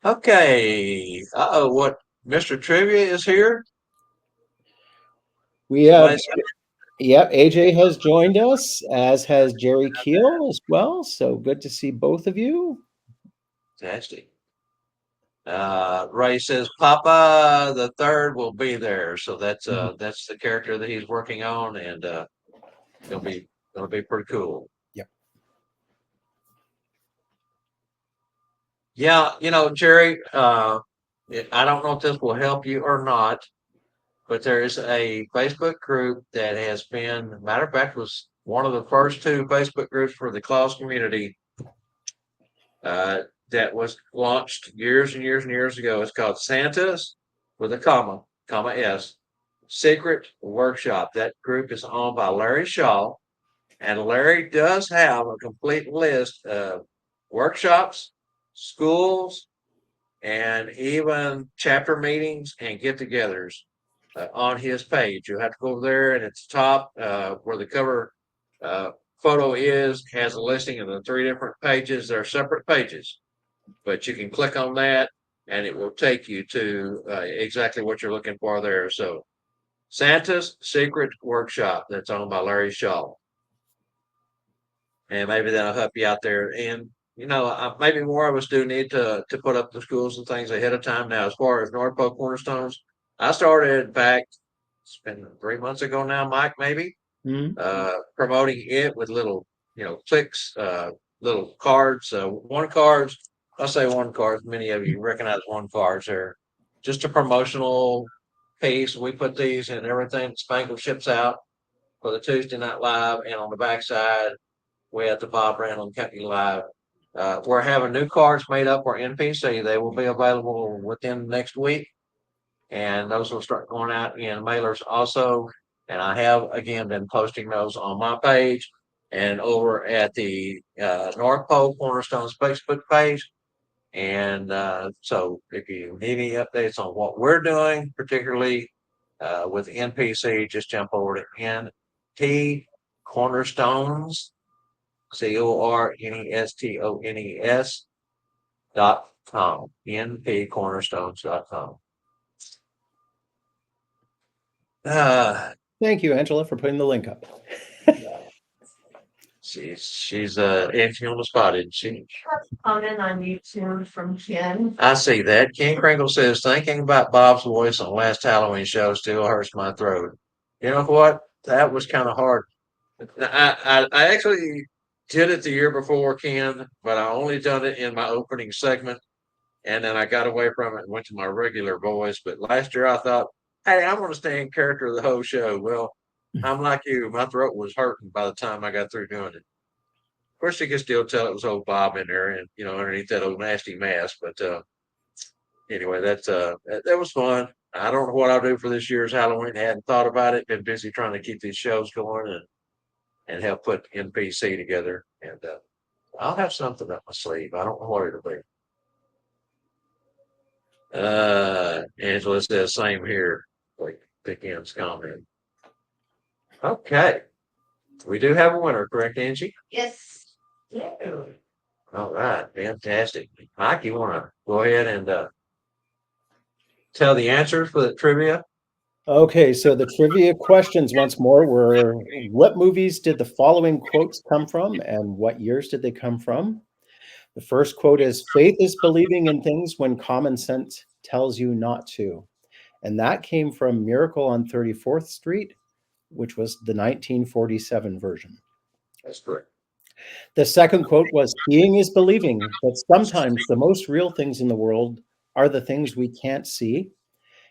Okay. What Mr. Trivia is here. we have. Yep, AJ has joined us, as has Jerry Keel as well. So good to see both of you. Fantastic. Ray says Papa the Third will be there, so that's the character that he's working on, and it'll be pretty cool. Yep. Yeah, Jerry, I don't know if this will help you or not, but there is a Facebook group that has been, matter of fact, was one of the first 2 Facebook groups for the Claus community that was launched years and years and years ago. It's called Santa's with a comma S Secret Workshop. That group is owned by Larry Shaw, and Larry does have a complete list of workshops, schools, and even chapter meetings and get-togethers on his page. You have to go over there, and at the top where the cover photo has a listing of the 3 different pages. They're separate pages, but you can click on that, and it will take you to exactly what you're looking for there. So, Santa's Secret Workshop, that's owned by Larry Shaw, and maybe that'll help you out there. And maybe more of us do need to put up the schools and things ahead of time. Now, as far as North Pole Cornerstones, I started back. It's been 3 months ago now, Mike. Maybe promoting it with little, clicks, little cards, one cards. I'll say one card. Many of you recognize one cards. They're just a promotional piece. We put these in everything Spangle ships out for the Tuesday Night Live, and on the backside we have the Bob Randall and Company Live. We're having new cards made up for NPC. They will be available within the next week, and those will start going out in mailers also. And I have again been posting those on my page and over at the North Pole Cornerstones Facebook page. And so if you need any updates on what we're doing, particularly with NPC, just jump over to NT Cornerstones, CORNESTONES.com, NPcornerstones.com. Thank you, Angela, for putting the link up. She's Angie on the spot, isn't she? Comment on YouTube from Ken. I see that. Ken Kringle says, thinking about Bob's voice on last Halloween show still hurts my throat. You know what? That was kind of hard. I actually did it the year before, Ken, but I only done it in my opening segment, and then I got away from it and went to my regular voice. But last year I thought, hey, I'm going to stay in character the whole show. Well, I'm like you. My throat was hurting by the time I got through doing it. Of course, you can still tell it was old Bob in there, and underneath that old nasty mask. But anyway, that was fun. I don't know what I'll do for this year's Halloween. I hadn't thought about it. Been busy trying to keep these shows going and help put NPC together. And I'll have something up my sleeve. I don't know what it'll be. Angela says same here. Like Pickens comment. Okay, we do have a winner, correct, Angie? Yes. Yeah. All right, fantastic. Mike, you want to go ahead and tell the answers for the trivia? Okay, so the trivia questions once more were, what movies did the following quotes come from, and what years did they come from? The first quote is, faith is believing in things when common sense tells you not to. And that came from Miracle on 34th Street, which was the 1947 version. That's correct. The second quote was, seeing is believing, but sometimes the most real things in the world are the things we can't see.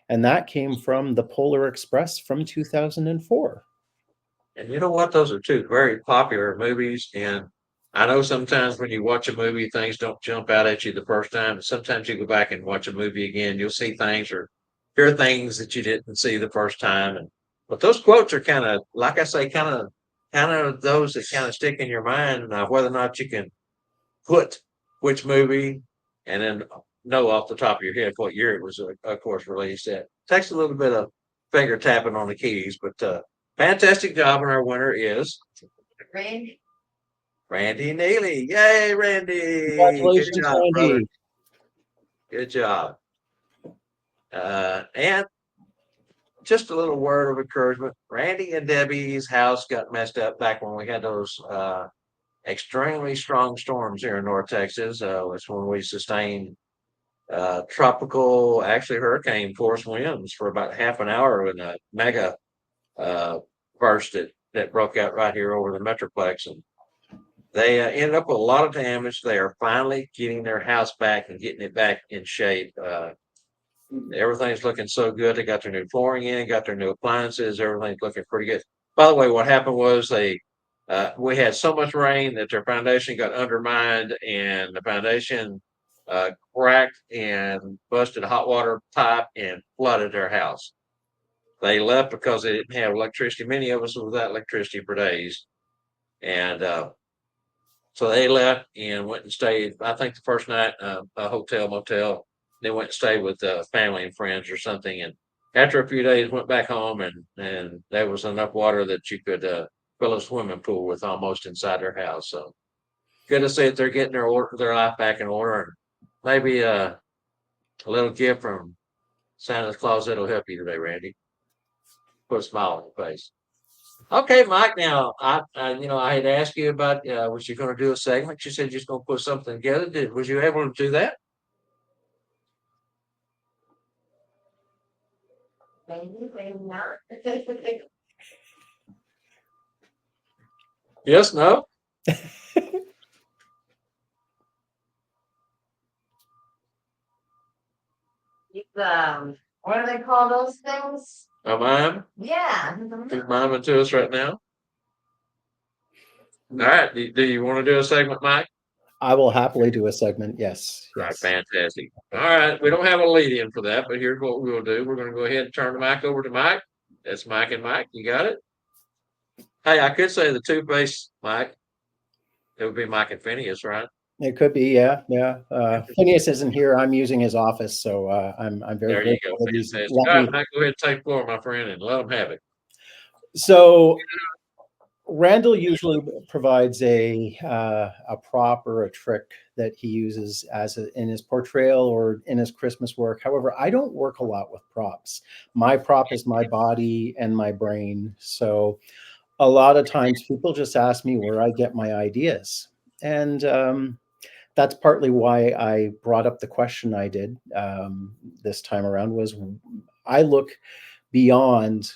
And that came from The Polar Express from 2004. And you know what? Those are 2 very popular movies. And I know sometimes when you watch a movie, things don't jump out at you the first time. Sometimes you go back and watch a movie again, you'll see things or hear things that you didn't see the first time. But those quotes are kind of, like I say, kind of those that kind of stick in your mind. Now, whether or not you can put which movie and then know off the top of your head what year it was, of course, released at. Takes a little bit of finger tapping on the keys, but fantastic job. And our winner is Randy Neely. Yay, Randy! Congratulations, Good job, Randy. brother. Good job. And just a little word of encouragement. Randy and Debbie's house got messed up back when we had those extremely strong storms here in North Texas. It's when we sustained tropical, actually hurricane force winds for about half an hour in a mega burst that broke out right here over the Metroplex. And they ended up with a lot of damage. They are finally getting their house back and getting it back in shape. Everything's looking so good. They got their new flooring in, got their new appliances. Everything's looking pretty good. By the way, what happened was we had so much rain that their foundation got undermined, and the foundation cracked and busted a hot water pipe and flooded their house. They left because they didn't have electricity. Many of us were without electricity for days. And so they left and went and stayed, I think the first night, a hotel, motel. they went and stayed with family and friends or something. And after a few days, went back home, and there was enough water that you could fill a swimming pool with almost inside their house. So good to see that they're getting their life back in order, and maybe a little gift from Santa's Claus that'll help you today, Randy. Put a smile on your face. Okay, Mike. Now, I had asked you about was you going to do a segment? You said you're just going to put something together. Was you able to do that? Maybe, maybe not. Yes. No. What do they call those things? A mime. Yeah. Who's miming to us right now? All right. Do you want to do a segment, Mike? I will happily do a segment. Yes, All right, yes. fantastic. All right, we don't have a lead in for that, but here's what we'll do. We're going to go ahead and turn the mic over to Mike. That's Mike and Mike. You got it? Hey, I could say the two-face Mike. It would be Mike and Phineas, right? It could be, yeah, yeah. Phineas isn't here. I'm using his office, so I'm very There you go. grateful that he's Fantastic. let All right, me. Mike, go ahead and take the floor, my friend, and let them have it. So Randall usually provides a prop or a trick that he uses in his portrayal or in his Christmas work. However, I don't work a lot with props. My prop is my body and my brain. So a lot of times people just ask me where I get my ideas, and that's partly why I brought up the question I did this time around. Was I look beyond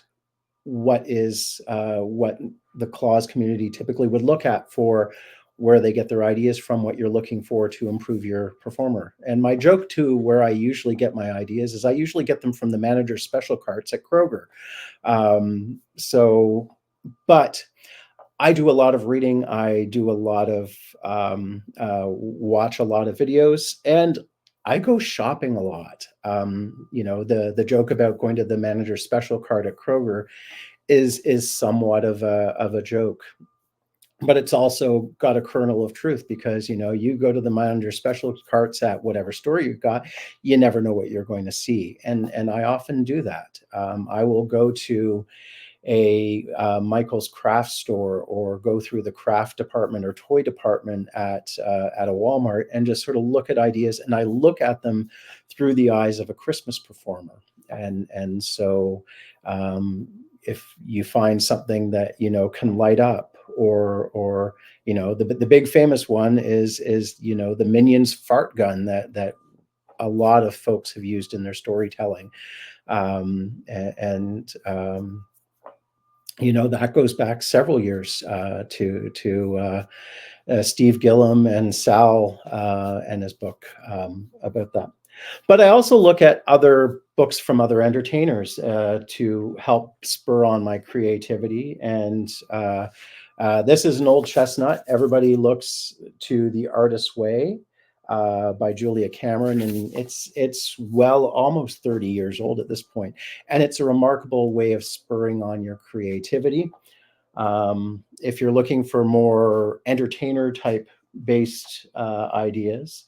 what the Claus community typically would look at for where they get their ideas from, what you're looking for to improve your performer. And my joke too, where I usually get my ideas, is I usually get them from the manager special carts at Kroger. But I do a lot of reading. I do a lot of watch a lot of videos, and I go shopping a lot. The joke about going to the manager special cart at Kroger is somewhat of a joke, but it's also got a kernel of truth, because you go to the manager special carts at whatever store you've got, you never know what you're going to see, and I often do that. I will go to a Michael's craft store, or go through the craft department or toy department at a Walmart, and just sort of look at ideas, and I look at them through the eyes of a Christmas performer. And so if you find something that can light up, or the big famous one is the Minions fart gun that a lot of folks have used in their storytelling. That goes back several years to Steve Gillum and Sal and his book about that. But I also look at other books from other entertainers to help spur on my creativity. And this is an old chestnut. Everybody looks to The Artist's Way by Julia Cameron, and it's almost 30 years old at this point, and it's a remarkable way of spurring on your creativity. If you're looking for more entertainer type based ideas,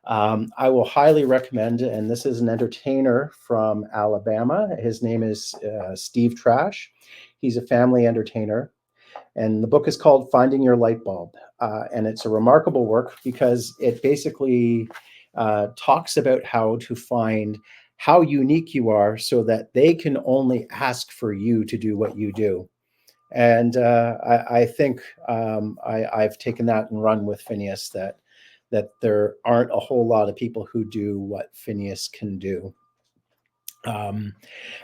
I will highly recommend, and this is an entertainer from Alabama. His name is Steve Trash. He's a family entertainer. And the book is called Finding Your Light Bulb. And it's a remarkable work, because it basically talks about how to find how unique you are, so that they can only ask for you to do what you do. And I think I've taken that and run with Phineas, that there aren't a whole lot of people who do what Phineas can do. And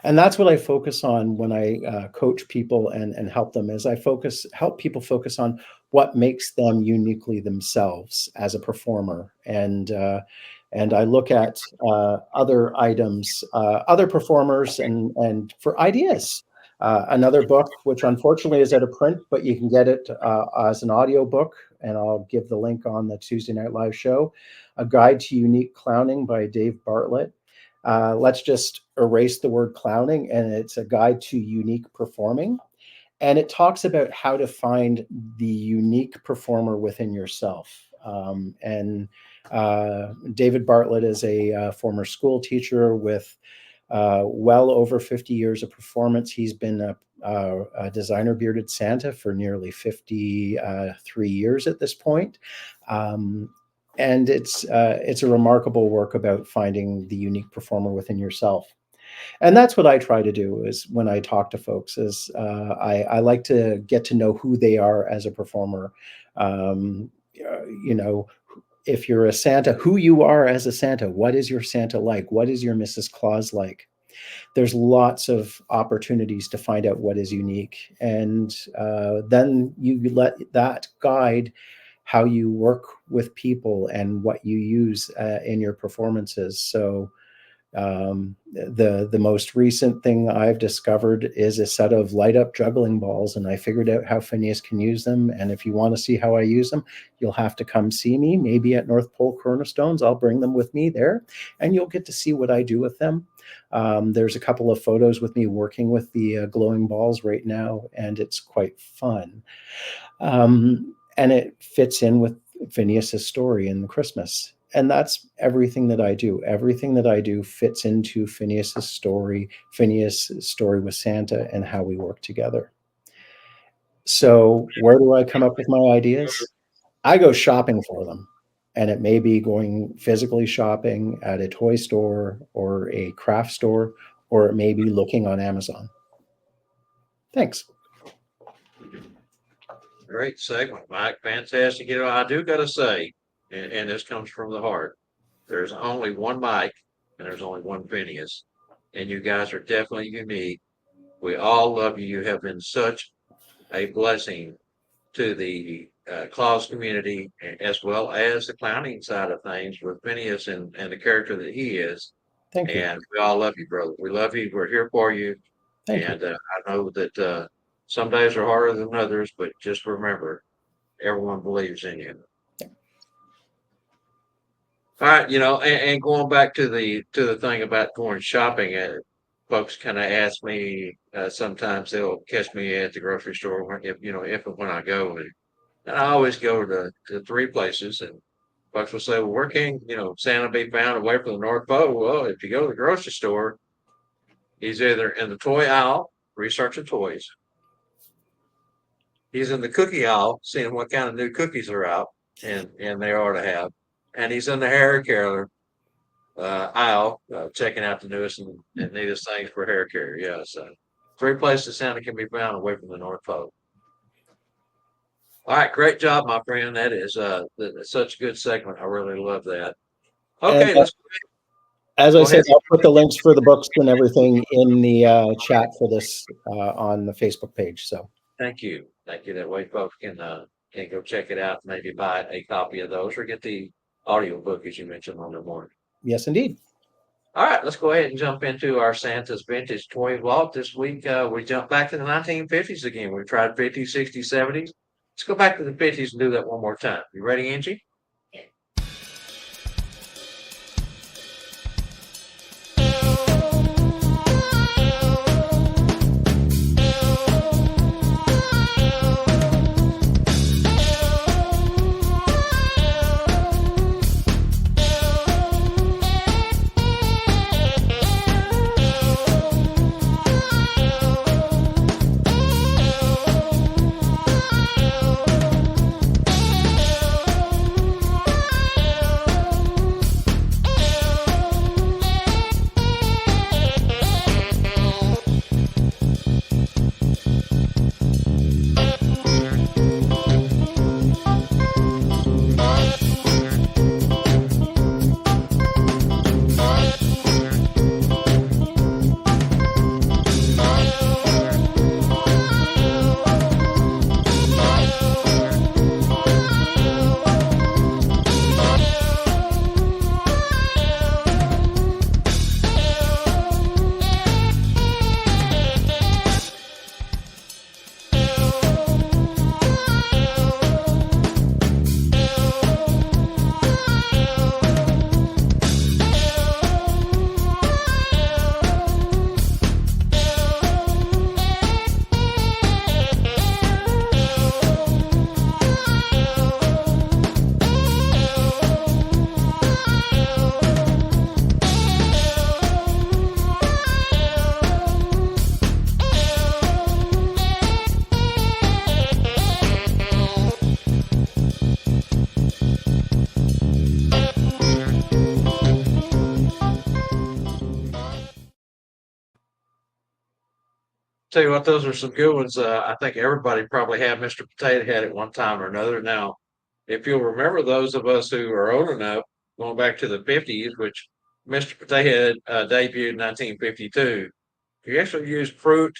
that's what I focus on when I coach people and help them, is help people focus on what makes them uniquely themselves as a performer. And I look at other items, other performers, and for ideas. Another book, which unfortunately is out of print, but you can get it as an audio book, and I'll give the link on the Tuesday Night Live show, A Guide to Unique Clowning by Dave Bartlett. Let's just erase the word clowning, and it's a guide to unique performing. And it talks about how to find the unique performer within yourself. And David Bartlett is a former school teacher with well over 50 years of performance. He's been a designer bearded Santa for nearly 53 years at this point. And it's a remarkable work about finding the unique performer within yourself. And that's what I try to do is when I talk to folks is I like to get to know who they are as a performer. You know, if you're a Santa, who you are as a Santa. What is your Santa like? What is your Mrs. Claus like? There's lots of opportunities to find out what is unique. And then you let that guide how you work with people and what you use in your performances. So the most recent thing I've discovered is a set of light up juggling balls, and I figured out how Phineas can use them. And if you want to see how I use them, you'll have to come see me, maybe at North Pole Cornerstones. I'll bring them with me there, and you'll get to see what I do with them. There's a couple of photos with me working with the glowing balls right now, and it's quite fun. And it fits in with Phineas's story in Christmas. And that's everything that I do. Everything that I do fits into Phineas's story with Santa, and how we work together. So where do I come up with my ideas? I go shopping for them. And it may be going physically shopping at a toy store or a craft store, or it may be looking on Amazon. Thanks. Great segment, Myke. Fantastic. You know, I do got to say, and this comes from the heart, there's only one Myke and there's only one Phineas. And you guys are definitely unique. We all love you. You have been such a blessing to the Claus community, as well as the clowning side of things with Phineas and the character that he is. Thank you. And we all love you, brother. We love you. We're here for you. Thank and you. I know that some days are harder than others, but just remember, everyone believes in you. All right, you know, and going back to the thing about going shopping, folks kind of ask me sometimes they'll catch me at the grocery store if and when I go, and I always go to three places, and folks will say, well, where can Santa be found away from the North Pole? Well, if you go to the grocery store, he's either in the toy aisle researching toys, he's in the cookie aisle seeing what kind of new cookies are out and they ought to have, and he's in the hair care aisle checking out the newest and neatest things for hair care. Yeah, so three places Santa can be found away from the North Pole. All right, great job, my friend. That is such a good segment. I really love that. Okay, And, let's as I go said, ahead. I'll put the links for the books and everything in the chat for this on the Facebook page. So Thank you. That way folks can go check it out, maybe buy a copy of those or get the audio book as you mentioned on the morning. yes, indeed. All right, let's go ahead and jump into our Santa's Vintage Toy Vault. This week, we jump back to the 1950s again. We've tried 50s, 60s, 70s. Let's go back to the 50s and do that one more time. You ready, Angie? Tell you what, those are some good ones. I think everybody probably had Mr. Potato Head at one time or another. Now, if you'll remember, those of us who are old enough, going back to the 50s, which Mr. Potato Head debuted in 1952, you actually used fruit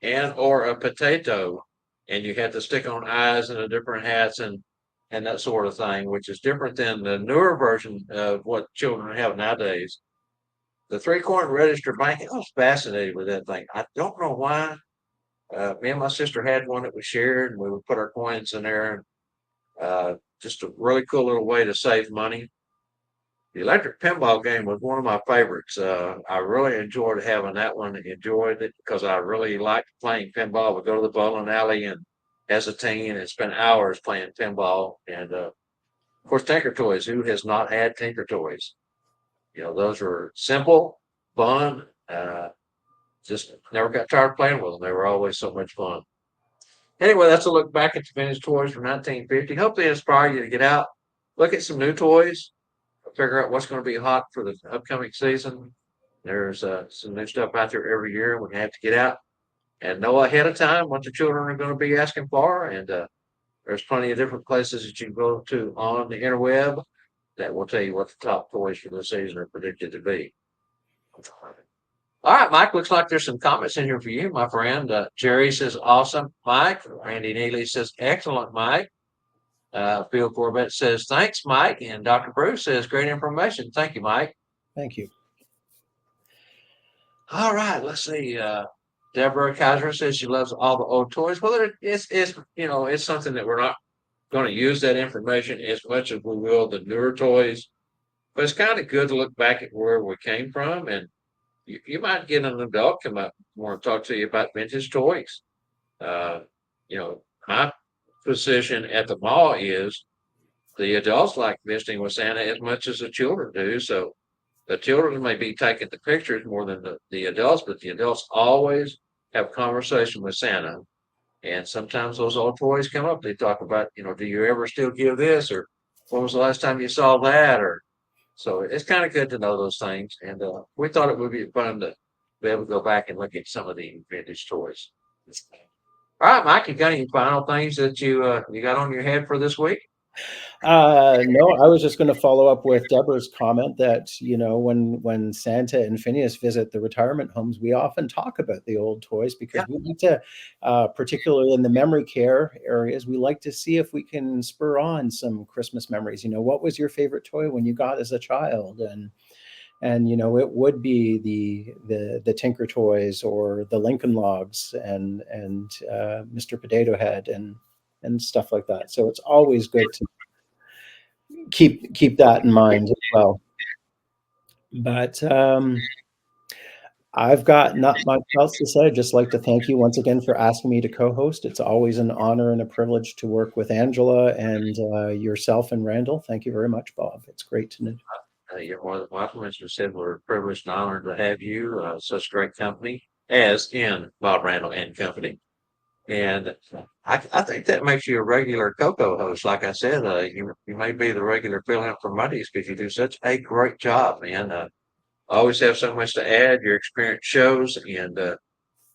and or a potato, and you had to stick on eyes and the different hats and that sort of thing, which is different than the newer version of what children have nowadays. The three-coin register bank, I was fascinated with that thing. I don't know why. Me and my sister had one that we shared, and we would put our coins in there. And, just a really cool little way to save money. The electric pinball game was one of my favorites. I really enjoyed having that one. Enjoyed it because I really liked playing pinball. We'd go to the bowling alley and as a teen and spend hours playing pinball. And of course, Tinker Toys. Who has not had Tinker Toys? You know, those were simple, fun. Just never got tired of playing with them. They were always so much fun. Anyway, that's a look back at the vintage toys from 1950. Hope they inspire you to get out, look at some new toys, figure out what's going to be hot for the upcoming season. There's some new stuff out there every year. We have to get out and know ahead of time what the children are going to be asking for. And there's plenty of different places that you can go to on the interweb that will tell you what the top toys for the season are predicted to be. All right, Mike, looks like there's some comments in here for you, my friend. Jerry says, awesome, Mike. Randy Neely says, excellent, Mike. Phil Corbett says, thanks, Mike. And Dr. Bruce says, great information. Thank you, Mike. Thank you. All right, let's see. Deborah Kaiser says she loves all the old toys. Well, it's something that we're not going to use that information as much as we will the newer toys. But it's kind of good to look back at where we came from, and you might get an adult come up and want to talk to you about vintage toys. My position at the mall is the adults like visiting with Santa as much as the children do. So the children may be taking the pictures more than the adults, but the adults always have conversation with Santa. And sometimes those old toys come up. They talk about, do you ever still give this? Or when was the last time you saw that? Or so it's kind of good to know those things. And we thought it would be fun to be able to go back and look at some of the vintage toys. All right, Mike, you got any final things that you got on your head for this week? No, I was just going to follow up with Deborah's comment that, when Santa and Phineas visit the retirement homes, we often talk about the old toys because we need to, particularly in the memory care areas, we like to see if we can spur on some Christmas memories. What was your favorite toy when you got as a child? And it would be the Tinker Toys or the Lincoln Logs and Mr. Potato Head and stuff like that. So it's always good to keep that in mind as well. But I've got not much else to say. I'd just like to thank you once again for asking me to co-host. It's always an honor and a privilege to work with Angela and yourself and Randyl. Thank you very much, Bob. It's great to know. You're more than welcome. As we said, we're privileged and honored to have you, such great company as in Bob Randyl and Company. And I think that makes you a regular Coco host. Like I said, you may be the regular fill-in for Mondays because you do such a great job, man. Always have so much to add. Your experience shows, and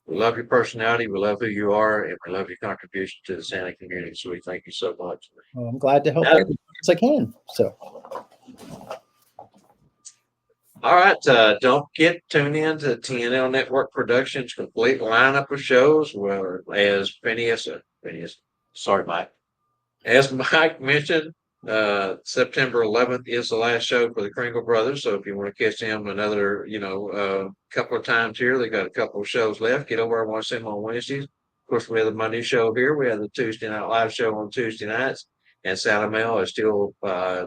we love your personality. We love who you are, and we love your contribution to the Santa community. So we thank you so much. Well, I'm glad to help every as I can. So. All right, don't tune in to TNL Network Productions' complete lineup of shows. Well, as sorry, Mike. As Mike mentioned, September 11th is the last show for the Kringle Brothers. So if you want to catch them another, couple of times here, they got a couple of shows left. Get over and watch them on Wednesdays. Of course, we have the Monday show here. We have the Tuesday Night Live show on Tuesday nights, and Santa Mel is still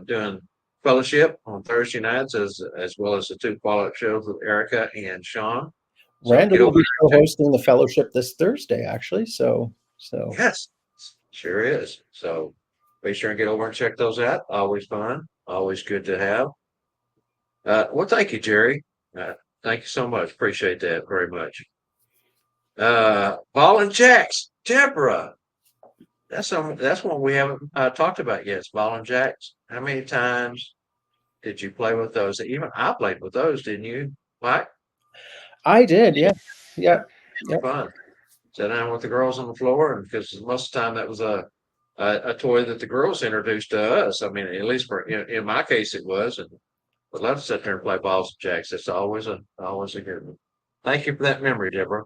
doing Fellowship on Thursday nights, as well as the two follow-up shows with Erica and Sean. Randyl will be hosting the Fellowship this Thursday, actually. So yes, sure is. So be sure and get over and check those out. Always fun, always good to have. Well, thank you, Jerry. Thank you so much. Appreciate that very much. Ball and jacks, Deborah. That's one we haven't talked about yet. It's ball and jacks. How many times did you play with those? Even I played with those, didn't you, Mike? I did, yeah. Fun. sat down with the girls on the floor, and because most of the time that was a toy that the girls introduced to us. I mean, at least in my case, it was, and would love to sit there and play balls and jacks. It's always a good one. Thank you for that memory, Deborah.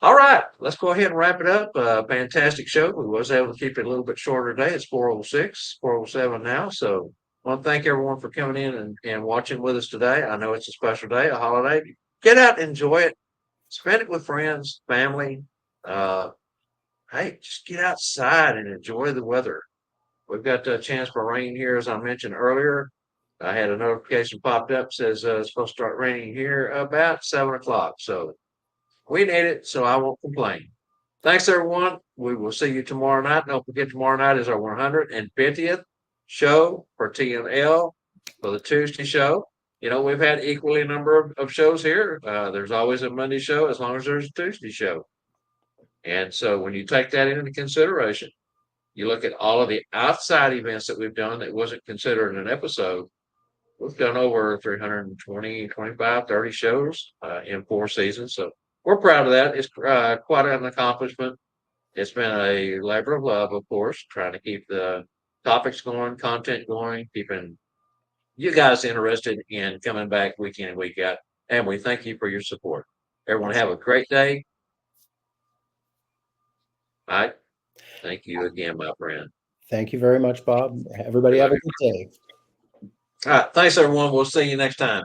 All right, let's go ahead and wrap it up. Fantastic show. We was able to keep it a little bit shorter today. It's 4:06, 4:07 now. So I want to thank everyone for coming in and watching with us today. I know it's a special day, a holiday. Get out, enjoy it, spend it with friends, family. Hey, just get outside and enjoy the weather. We've got a chance for rain here, as I mentioned earlier. I had a notification popped up, says it's supposed to start raining here about 7 o'clock. So we need it, so I won't complain. Thanks, everyone. We will see you tomorrow night. Don't forget, tomorrow night is our 150th show for TNL for the Tuesday show. You know, we've had equally a number of shows here. There's always a Monday show as long as there's a Tuesday show. And so when you take that into consideration, you look at all of the outside events that we've done that wasn't considered an episode. We've done over 320, 25, 30 shows in 4 seasons. So we're proud of that. It's quite an accomplishment. It's been a labor of love, of course, trying to keep the topics going, content going, keeping you guys interested in coming back week in and week out. And we thank you for your support. Everyone have a great day. All right. Thank you again, my friend. Thank you very much, Bob. Everybody have a good day. All right. Thanks, everyone. We'll see you next time.